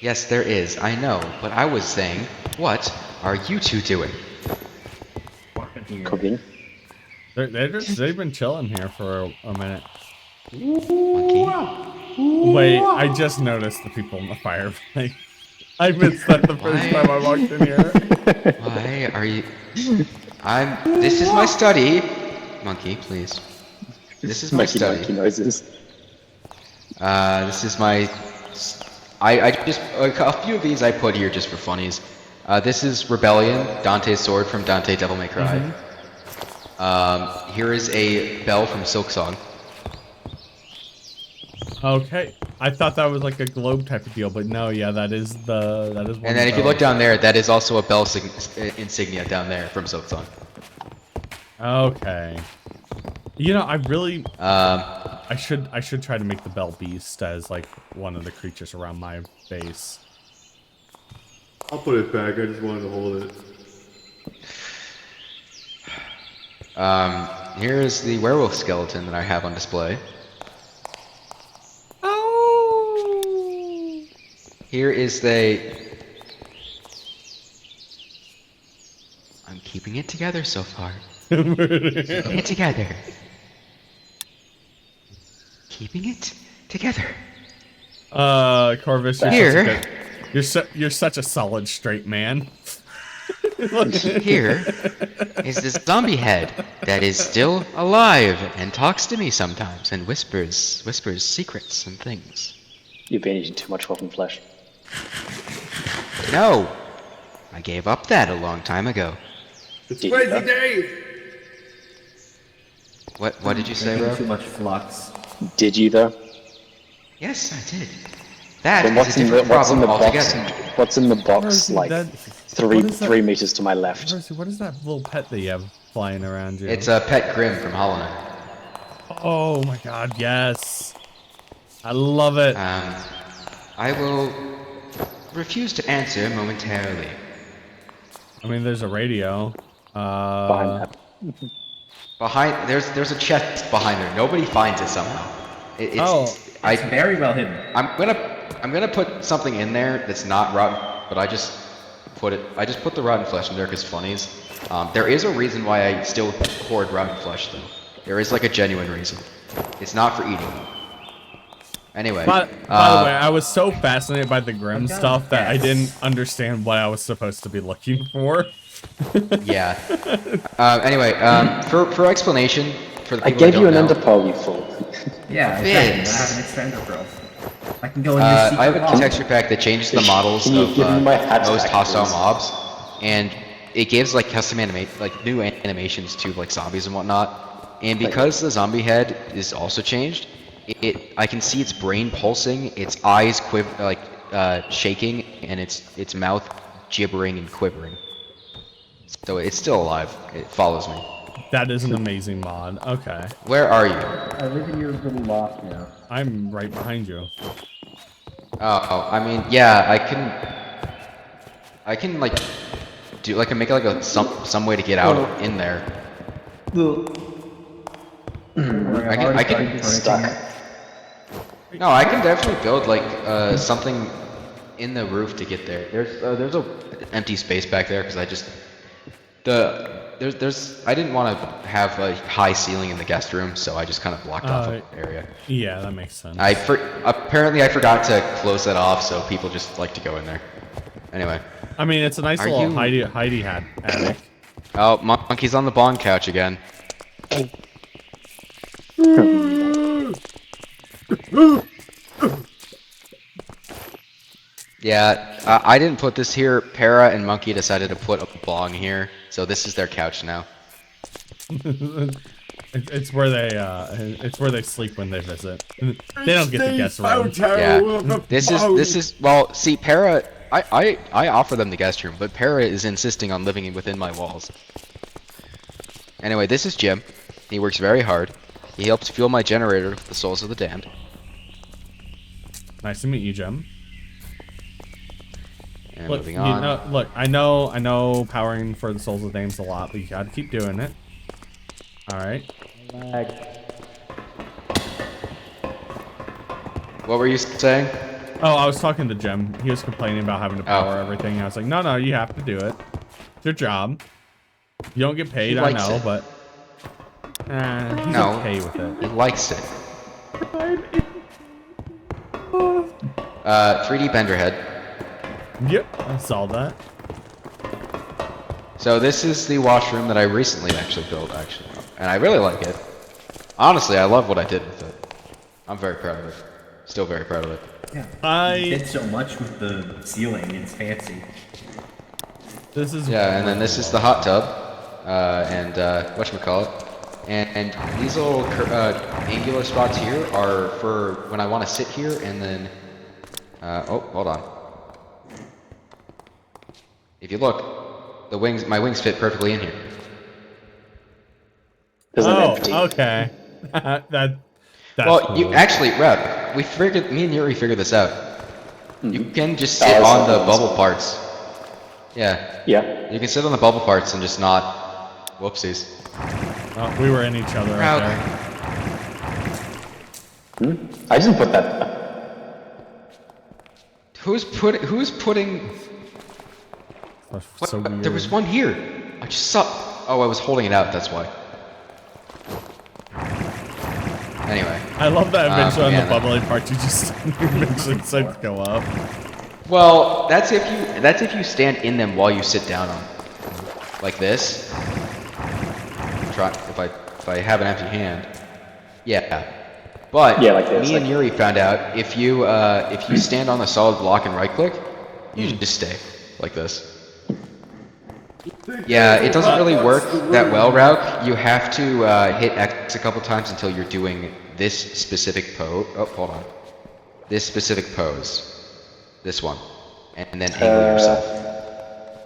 Yes, there is, I know, but I was saying, what are you two doing? Cooking. They've been chilling here for a minute. Monkey? Wait, I just noticed the people in the fireplace. I missed that the first Why? time I walked in here. Why are you... This is my study. Monkey, please. This is my Making study. monkey noises. This is my... I just... A few of these I put here just for funnies. This is Rebellion, Dante's sword from Dante Devil May Cry. Here is a bell from Silksong. Okay, I thought that was like a globe type of deal, but no, yeah, that is one. And then if you look down there, that is also a bell insignia down there from Silksong. Okay. You know, I really, Um, I should try to make the bell beast as like one of the creatures around my base. I'll put it back. I just wanted to hold it. Here is the werewolf skeleton that I have on display. Oh! Here is the... I'm keeping it together so far. Keeping it together. Keeping it together. Corvus, you're such a solid straight man. Here is this zombie head that is still alive and talks to me sometimes and whispers secrets and things. You've been eating too much rotten flesh. No, I gave up that a long time ago. It's Did Crazy you? Dave! What did you say, Drinking bro? too much flux. Did you though? Yes, I did. That Then is a different problem box? altogether. What's in the box? Percy, Like what is that? 3 meters to my left. Percy, what is that little pet that you have flying around you? It's a pet Grim from Hollow Knight. Oh my god, yes. I love it. I will refuse to answer momentarily. I mean, there's a radio. Behind that. There's a chest behind there. Nobody finds it somehow. It's very well hidden. I'm gonna put something in there that's not rotten, but I just put the rotten flesh in there because funnies. There is a reason why I still hoard rotten flesh though. There is like a genuine reason. It's not for eating. Anyway. By the way, I was so fascinated by the Grim stuff that I didn't understand what I was supposed to be looking for. Yeah. Anyway, for explanation, for the I people gave that you an don't know, ender pearl, you fool. Yeah, Vince. exactly. I have an extender pearl. I can go in your secret I have a vault. texture pack that changes the models Can you of give me my hat most back, hostile please? mobs, and it gives like custom new animations to like zombies and whatnot. And because the zombie head is also changed, I can see its brain pulsing, its eyes shaking, and its mouth gibbering and quivering. So it's still alive. It follows me. That is an amazing mod. Okay. Where are you? I live in your little loft now. I'm right behind you. Oh, I mean, yeah, I can like do like make like some way to get out in there. I can Stuck. No, I can definitely build like something in the roof to get there. There's a empty space back there because I just I didn't want to have a high ceiling in the guest room, so I just kind of blocked off an area. Yeah, that makes sense. Apparently I forgot to close that off, so people just like to go in there. Anyway. I mean, it's a nice little Heidi hat attic. Oh, monkey's on the bong couch again. Yeah, I didn't put this here. Para and Monkey decided to put a bong here, so this is their couch now. It's where they sleep when they visit. They don't get the guest room. Yeah, this is well. See, Para, I offer them the guest room, but Para is insisting on living within my walls. Anyway, this is Jim. He works very hard. He helps fuel my generator with the souls of the damned. Nice to meet you, Jim. And Look, moving on. Look, I know powering for the souls of the damned is a lot, but you gotta keep doing it. All right. What were you saying? Oh, I was talking to Jim. He was complaining about having to power everything. I was like, no, you have to do it. It's your job. You don't get paid, I know, but he's okay with it. He likes it. 3D Benderhead. Yep, I saw that. So this is the washroom that I recently actually built, and I really like it. Honestly, I love what I did with it. I'm very proud of it. Still very proud of it. Yeah, you did so much with the ceiling. It's fancy. This is and then this is the hot tub, and whatchamacallit. And these little angular spots here are for when I want to sit here, and then oh, hold on. If you look, my wings fit perfectly in here. Empty. Okay. That's well, cool. you actually, Rep, me and Yuri figured this out. You can just sit on the bubble parts. Yeah. Yeah. You can sit on the bubble parts and just not. Whoopsies. Oh, we were in each other right there. I didn't put that. Who's putting? That's What? so weird. There was one here. I just saw. Oh, I was holding it out. That's why. Anyway. I love that eventually on yeah, the bubbly part you just eventually decide to go up. Well, that's if you stand in them while you sit down on them. Like this. Try if I have an empty hand. Yeah. But Yeah, like this, me and Yuri found out if you stand on the solid block and right click, you should just stay like this. Yeah, it doesn't really work that well, Rauk. You have to hit X a couple times until you're doing this specific pose. Oh, hold on. This specific pose. This one. And then angle yourself.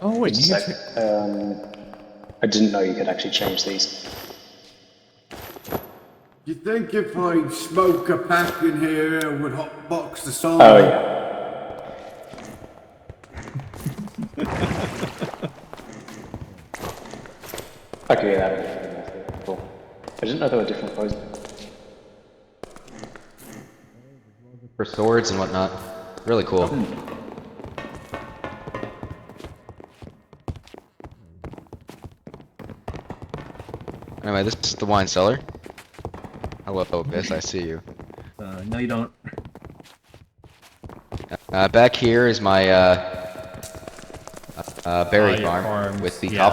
Oh wait, you can I didn't know you could actually change these. You think if I smoke a pack in here, it would hotbox the song? Oh yeah. Okay, that cool. I didn't know there were different poses. For swords and whatnot. Really cool. Anyway, this is the wine cellar. Hello, Opus, I see you. No, you don't. Back here is my berry your farm farms, with the yeah.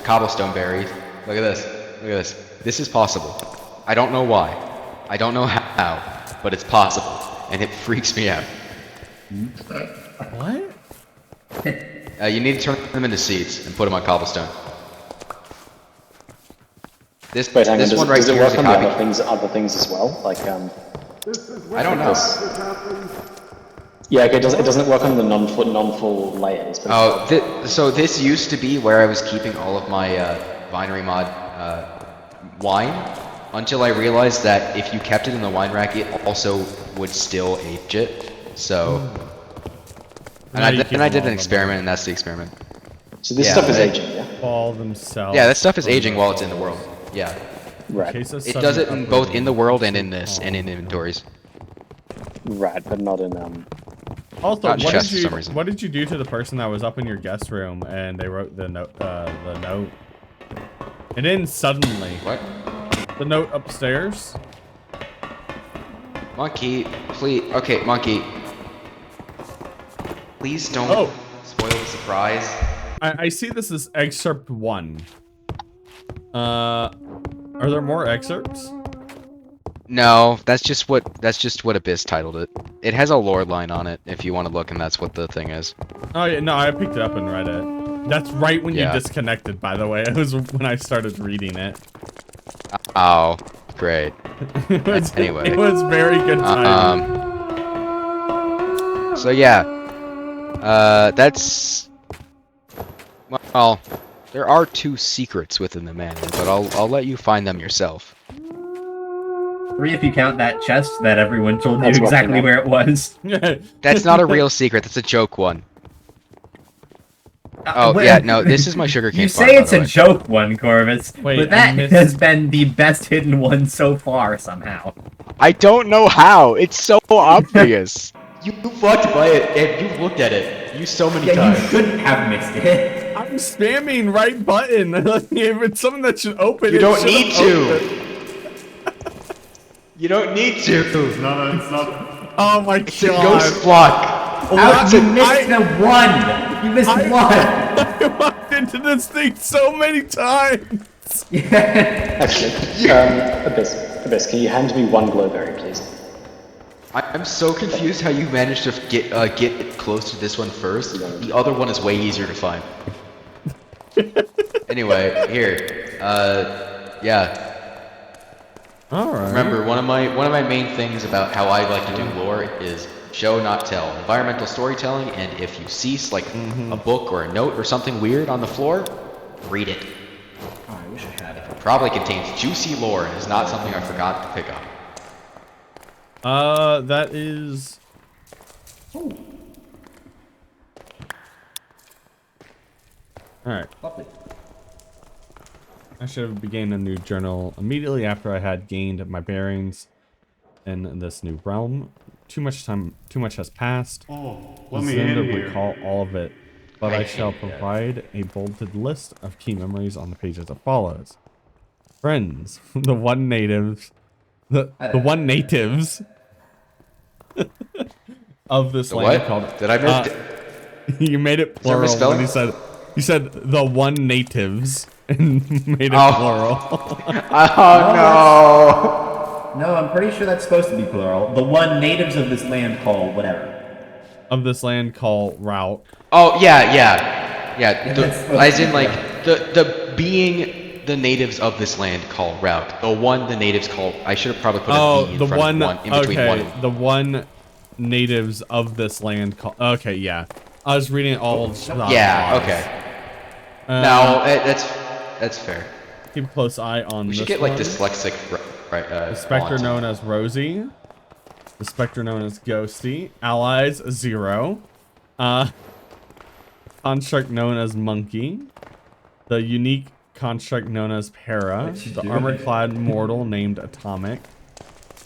cobblestone berries. Look at this. Look at this. This is possible. I don't know why. I don't know how, but it's possible, and it freaks me out. What? You need to turn them into seeds and put them on cobblestone. This Wait, hang on. this one right Does it here is work a on the copy. other things as well? Like I don't know. yeah, okay. It doesn't work on the non-full layers. But Oh, so this used to be where I was keeping all of my Vinery mod wine, until I realized that if you kept it in the wine rack, it also would still age it. So, and I did an experiment, and that's the experiment. so this yeah, stuff is right. aging, yeah. Fall themselves. Yeah, that stuff is aging while it's in the world. Yeah, Right. it does it in both in the world and in this and in inventories. Right, but not in Also, Not chests for some reason. what did you do to the person that was up in your guest room and they wrote the note? It didn't suddenly. What? The note upstairs. Monkey, please. Okay, Monkey. Please don't spoil the surprise. I see this as excerpt 1. Are there more excerpts? No, that's just what Abyss titled it. It has a lore line on it if you want to look, and that's what the thing is. Oh yeah, no, I picked it up and read it. That's right when you disconnected, by the way. It was when I started reading it. Oh, great. Anyway, it was very good timing. So yeah, that's well, there are 2 secrets within the manor, but I'll let you find them yourself. 3 if you count that chest that everyone told you That's exactly where it was. That's not a real secret. That's a joke one. Oh Well, yeah, no, this is my sugarcane You farm, say by it's the a way. joke one, Corvus, Wait, but I that missed- has been the best hidden one so far somehow. I don't know how. It's so obvious. You walked by it and you looked at it. You so many Yeah, you shouldn't have missed it. I'm spamming right button. If it's something that should open, You it don't should need open. to. You don't need to. It's not. Oh my It's a god. ghost block. How you missed the one? You missed one! I walked into this thing so many times. Actually, Abyss, can you hand me 1 glowberry, please? I'm so confused how you managed to get close to this one first. The other one is way easier to find. Anyway, here. Yeah. All right. Remember, one of my main things about how I like to do lore is show, not tell. Environmental storytelling, and if you see like a book or a note or something weird on the floor, read it. Oh, I wish I had it. It probably contains juicy lore and is not something I forgot to pick up. That is. Oh, All right. lovely. I should have began a new journal immediately after I had gained my bearings in this new realm. Too much has passed. Oh, let me Zen to in here. recall all of it, but I shall provide a bolded list of key memories on the page as follows. Friends, the one natives of this The land what? called. Did I miss? You made it there a plural when misspelling? you said the one natives and made it Oh. plural. Oh No, I'm pretty sure that's supposed to be plural. The one natives of this land call whatever. Of this land called route. Oh yeah. that's supposed As to in be like the being the natives of this land call route. The one the natives call. I should have probably put a V in the front one. of one in between Okay, one. the one natives of this land call. Okay, yeah. I was reading it all. Yeah. Okay. No, that's fair. Keep a close eye on. We this should get like one. dyslexic. Right. The specter font. known as Rosie. The specter known as Ghosty. Allies 0. Construct known as Monkey. The unique construct known as Para. The armor-clad mortal named Atomic.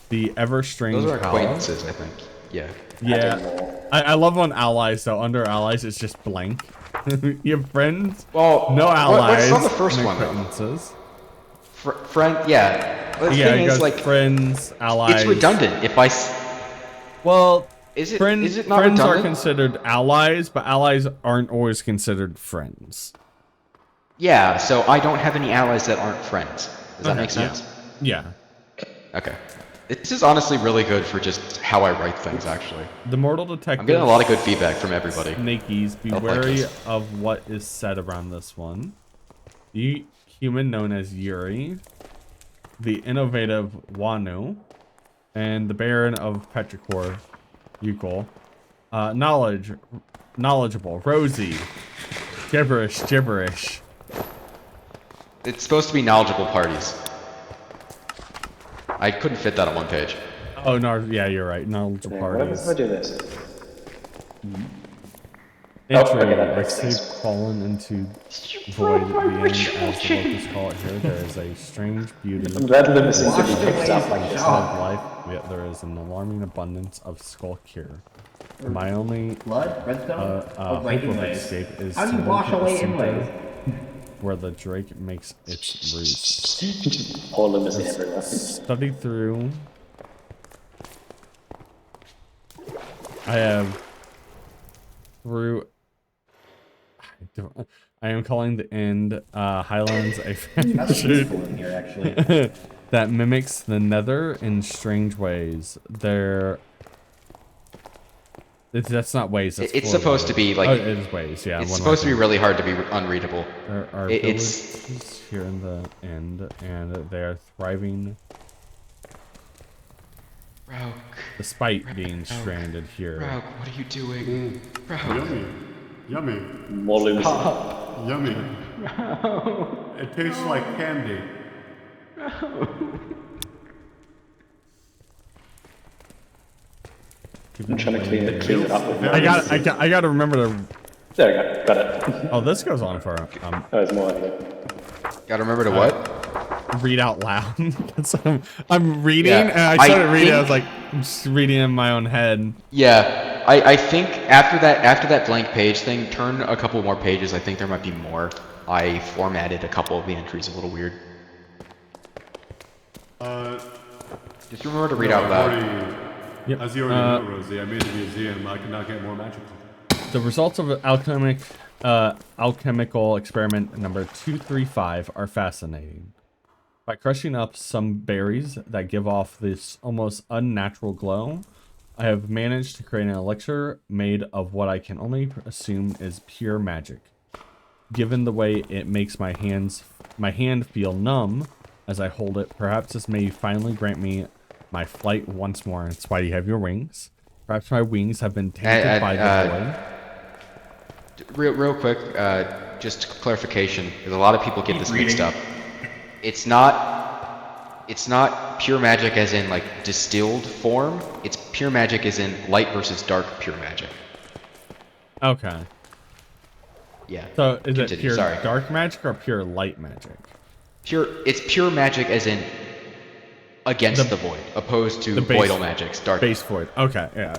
The ever-strange Those are Howl. acquaintances, I think. Yeah. Yeah. I love on allies though. Under allies, it's just blank. You have friends, Well, no allies, What's on the first and one though? acquaintances. Friend. Yeah. But the Yeah, thing it is, goes like, friends, allies. it's redundant. If I. Well, Is it? friends, Is it not friends are redundant? considered allies, but allies aren't always considered friends. Yeah. So I don't have any allies that aren't friends. Does that make Yeah. sense? Yeah. Okay. This is honestly really good for just how I write things. Actually, The mortal detective. I'm getting a lot of good feedback from everybody. Snakies, be I like wary this. of what is said around this one. The human known as Yuri. the innovative Wanu, and the Baron of Petrichor, Yukol. Knowledgeable, Rosie. Gibberish. It's supposed to be knowledgeable parties. I couldn't fit that on one page. Oh no, yeah, you're right. Knowledgeable What happens if I parties. do this? Entry, okay, that makes escape sense. fallen into void at the end, as the locals call it here. There is a strange beauty I'm glad Limousine of could be picked up like this. life, yet there is an alarming abundance of skull here. My only Blood? Redstone? hope of inlays. escape is How do to you wash locate the away center inlays? where the drake makes its roost. Just pour Limousine everywhere. Study through. I have through. I am calling the end Highlands a That's shoot useful in here, actually. that mimics the Nether in strange ways. That's not ways. That's It's supposed to be like. Oh, it is ways. Yeah. It's one supposed to be way. really hard to be unreadable. There are It's villages here in the end, and they are thriving Rogue, despite being stranded here. Rogue, what are you doing? Rogue. Yummy. More Limousine. Yummy. It tastes like candy. I'm trying to clean it up with I got to remember to. There we go. Got it. Oh, this goes on for Oh, there's more in there. Gotta remember to what? read out lound. I'm reading, Yeah, and I started reading. I was think- like, I'm just reading in my own head. Yeah, I think after that blank page thing, turn a couple more pages. I think there might be more. I formatted a couple of the entries a little weird. Just remember to read out loud. Yep. As you already know, Rosie, I made a museum. I cannot get more magic. The results of alchemical experiment number 235 are fascinating. By crushing up some berries that give off this almost unnatural glow, I have managed to create an elixir made of what I can only assume is pure magic. Given the way it makes my hand feel numb as I hold it, perhaps this may finally grant me my flight once more. That's why you have your wings. Perhaps my wings have been tainted by the void. Real quick, just clarification, because a lot of people get this mixed up. It's not pure magic as in like distilled form. It's pure magic as in light versus dark pure magic. Okay. Yeah. So is it Continue, pure sorry. dark magic or pure light magic? It's pure magic as in against the void, opposed to the base- voidal magics, dark. Base void. Okay, yeah.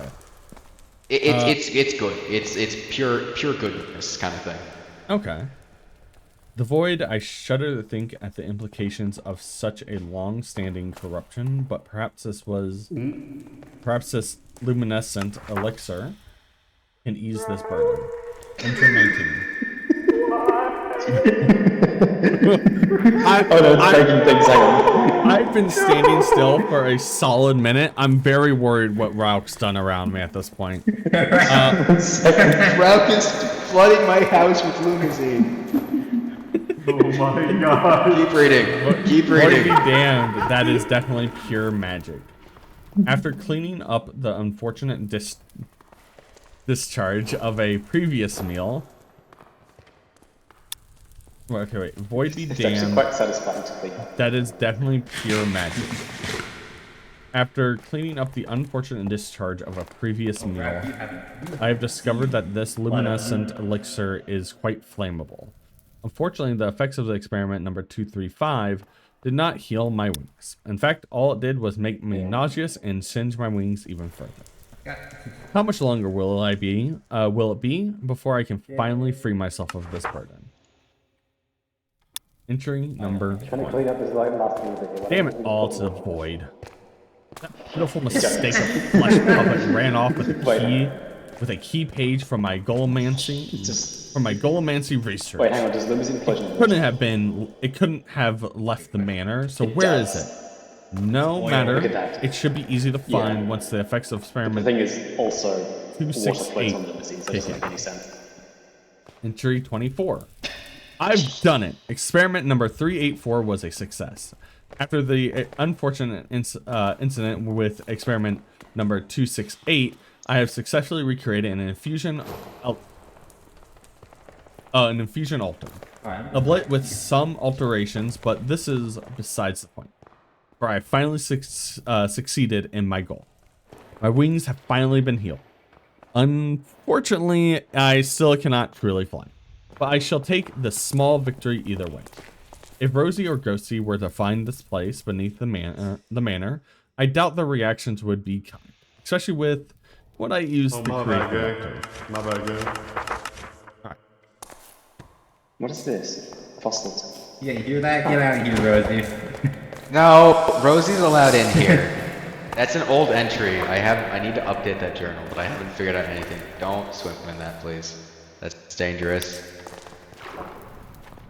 It's good. It's pure goodness kind of thing. Okay. The void, I shudder to think at the implications of such a long-standing corruption, but perhaps this luminescent elixir can ease this burden. Enter 19. Taking things hang I've been standing still for a solid minute. I'm very worried what Rauk's done around me at this point. Rauk is flooding my house with lumazine. Oh my god. Keep reading. Keep Lord be reading. damned, that is definitely pure magic. After cleaning up the unfortunate discharge of a previous meal. Okay, wait. Void be It's actually damned. quite satisfying to clean up. That is definitely pure magic. After cleaning up the unfortunate discharge of a previous meal, I have discovered that this luminescent elixir is quite flammable. Unfortunately, the effects of the experiment number 235 did not heal my wings. In fact, all it did was make me nauseous and singe my wings even further. How much longer will it be before I can finally free myself of this burden? Entry number Trying to 1. clean up is like last thing that you Damn it, all to the void. That pitiful mistake of flesh puppet ran off with a key page from my Golemancy research. Wait, hang on, does Limousine Pleasure? It couldn't have left the manor, so where is it? No matter, look at that. it should be easy to find once the effects of The experiment thing is also water 268 floats on Limousine, so it doesn't make any sense. entry 24. I've done it. Experiment number 384 was a success. After the unfortunate incident with experiment number 268, I have successfully recreated an infusion altar. Albeit with some alterations, but this is besides the point. For I finally succeeded in my goal. My wings have finally been healed. Unfortunately, I still cannot truly fly, but I shall take the small victory either way. If Rosie or Ghosty were to find this place beneath the manor, I doubt the reactions would be kind, especially with what I used to create the altar. My bad, guy. Alright. What is this? Fossils. Yeah, you hear that? Get out of here, Rosie. No, Rosie's allowed in here. That's an old entry. I need to update that journal, but I haven't figured out anything. Don't swim in that, please. That's dangerous.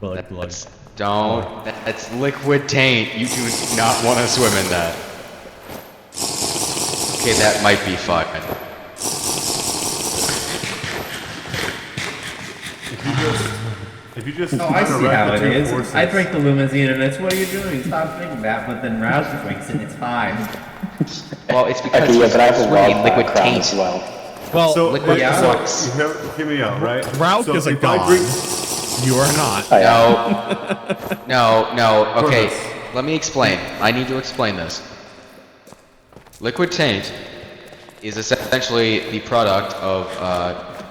That's liquid taint. You do not want to swim in that. Okay, that might be fun. If you just Oh, I see how it is. forces- I drink the limousine and it's, what are you doing? Stop drinking that. But then Rouse drinks it, it's fine. Well, it's because Okay, yeah, but I have a swimming in wild liquid background as taint. well. Well, So, liquid yeah. flux. hear me out, right? Ralph So is a if I god. drink- You are not. I am. No. Okay, Corvus. let me explain. I need to explain this. Liquid taint is essentially the product of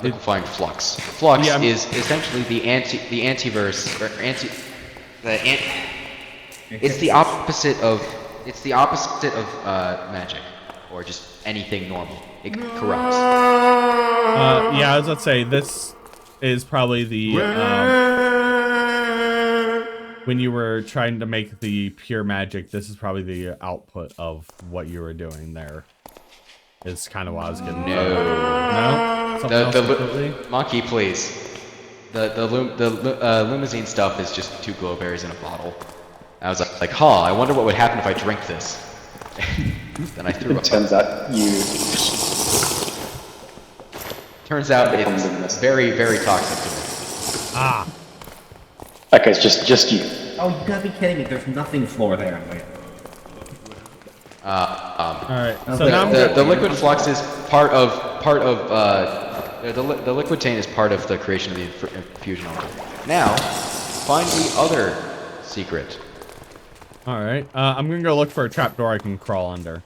liquefying flux. Flux Yeah, is essentially the antiverse or it's the opposite of magic or just anything normal. It corrupts. Yeah, I was about to say, this is probably the, when you were trying to make the pure magic, this is probably the output of what you were doing there. Is kind of what I was getting. No? Something else completely? Monkey, please. The limousine stuff is just 2 glowberries in a bottle. I was like, I wonder what would happen if I drink this. Then I threw up. Turns out you. Turns out it's very, very toxic to me. Ah. Okay, it's just you. Oh, you gotta be kidding me. There's nothing floor there. Alright, so now I'm The liquid flux is part of the liquid taint is part of the creation of the infusion altar. Now, find the other secret. Alright, I'm gonna go look for a trapdoor I can crawl under.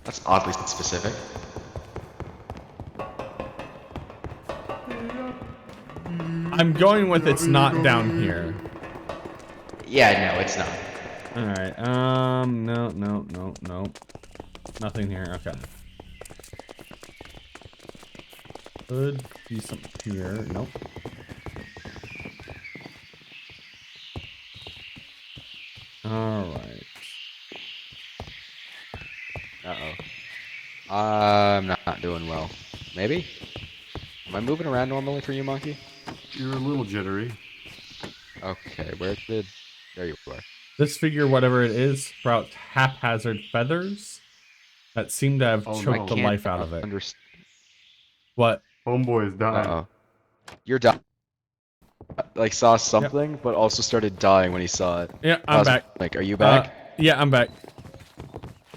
That's oddly specific. I'm going with it's not down here. Yeah, no, it's not. Alright, no. Nothing here, okay. Could be something here, nope. Alright. Uh-oh. I'm not doing well. Maybe? Am I moving around normally for you, Monkey? You're a little jittery. Okay, there you are. This figure, whatever it is, sprouts haphazard feathers that seem to have choked the life out of it. What? Homeboy is dying. Uh-oh. You're dying. Like, saw something, but also started dying when he saw it. Yeah, I'm back. Like, are you back? Yeah, I'm back.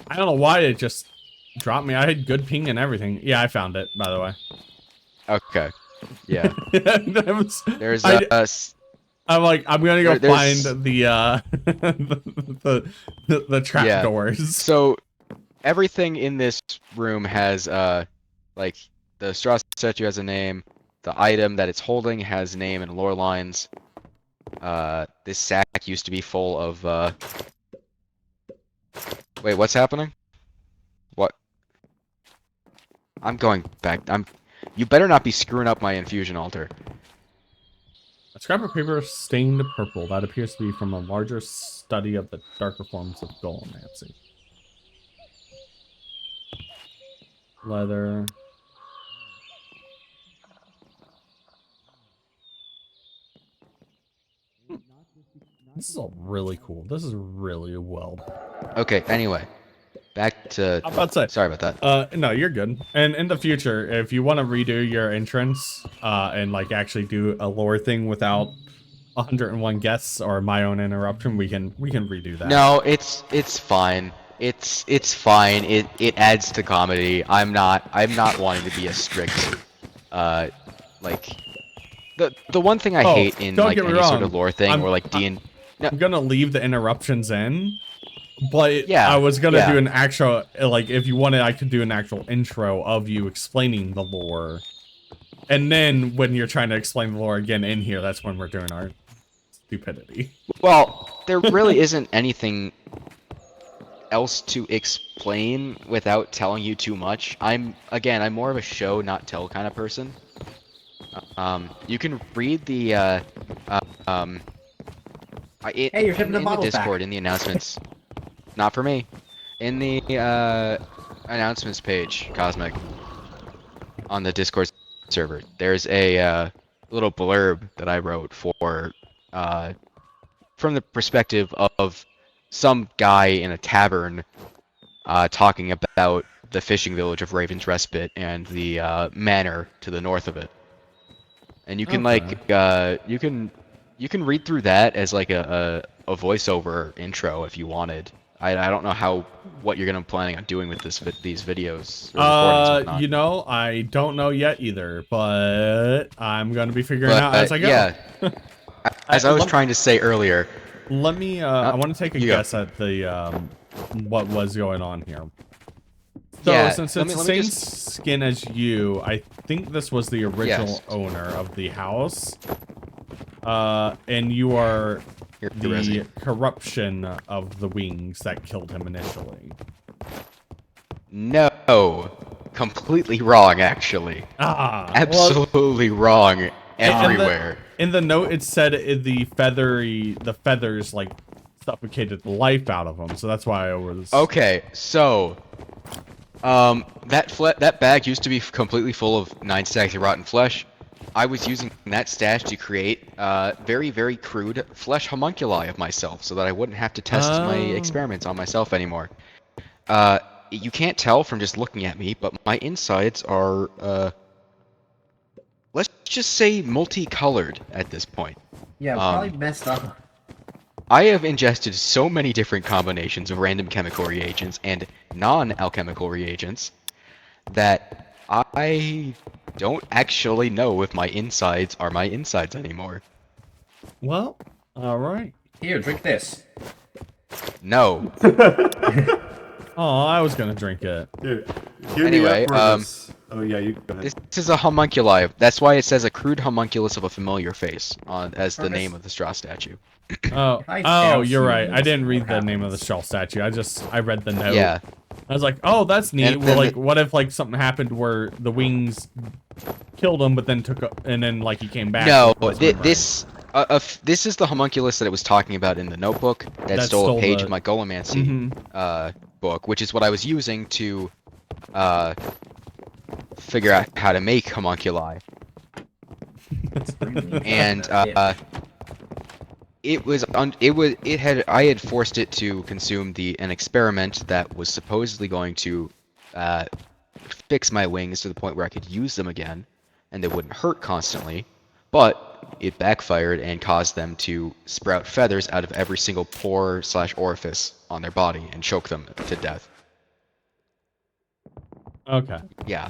I don't know why it just dropped me. I had good ping and everything. Yeah, I found it, by the way. Okay. Yeah. There's I'm like, I'm gonna go there's- find the the trap Yeah. doors. So everything in this room has like the straw statue has a name, the item that it's holding has name and lore lines. This sack used to be full of wait, what's happening? What? I'm going back. You better not be screwing up my infusion altar. A scrap of paper stained purple that appears to be from a larger study of the darker forms of Bonemeal. Leather. This is all really cool. This is really well. Okay, anyway. back to. I'm about to say. Sorry about that. No, you're good. And in the future, if you want to redo your entrance, and like actually do a lore thing without 101 guests or my own interruption, we can redo that. No, it's fine. It's fine. It adds to comedy. I'm not wanting to be a strict, like. The one thing I hate in don't like get me any sort wrong. of lore thing or like D&D. I'm gonna leave the interruptions in, but Yeah, I was gonna yeah. do an actual, like, if you wanted, I could do an actual intro of you explaining the lore. And then when you're trying to explain the lore again in here, that's when we're doing our stupidity. Well, there really isn't anything else to explain without telling you too much. I'm more of a show, not tell kind of person. You can read the Hey, you're shipping the in the bottles Discord back. in the announcements. Not for me. In the announcements page, Cosmic, on the Discord server, there's a little blurb that I wrote for from the perspective of some guy in a tavern talking about the fishing village of Raven's Respite and the manor to the north of it. And you can you can read through that as like a voiceover intro if you wanted. I don't know what you're gonna planning on doing with these videos. Or recordings and whatnot. You know, I don't know yet either, but I'm gonna be figuring out as I go. Yeah. As I was trying to say earlier. Let me, I want to take a you go. guess at the, what was going on here. So, Yeah, since let it's me the same just- skin as you, I think this was the original Yes. owner of the house. And you are You're the Resi. corruption of the wings that killed him initially. No. Completely wrong, actually. Well, Absolutely wrong everywhere. in the note, it said the feathers, like, suffocated the life out of him, so that's why I was... Okay, so... that bag used to be completely full of 9 stacks of rotten flesh. I was using that stash to create very, very crude flesh homunculi of myself so that I wouldn't have to test my experiments on myself anymore. You can't tell from just looking at me, but my insides are, let's just say multicolored at this point. Yeah, probably messed up. I have ingested so many different combinations of random chemical reagents and non-alchemical reagents that I don't actually know if my insides are my insides anymore. Well, alright. Here, drink this. No. Oh, I was gonna drink it. Here, hear Anyway, me up, Corvus. Oh yeah, you go ahead. This is a homunculi. That's why it says a crude homunculus of a familiar face as the Corvus. name of the straw statue. Oh, I oh, douse you're you right. in I this. didn't read What the name of the happens? shell statue. I read the note. Yeah. I was like, oh, that's neat. And Well, then like, what if like something happened where the wings killed him, but then and then like he came back? No, with his memory? this is the homunculus that it was talking about in the notebook that stole a page of my Golomancy book, which is what I was using to figure out how to make homunculi. And I had forced it to consume an experiment that was supposedly going to fix my wings to the point where I could use them again and they wouldn't hurt constantly, but it backfired and caused them to sprout feathers out of every single pore/orifice on their body and choke them to death. Okay. Yeah.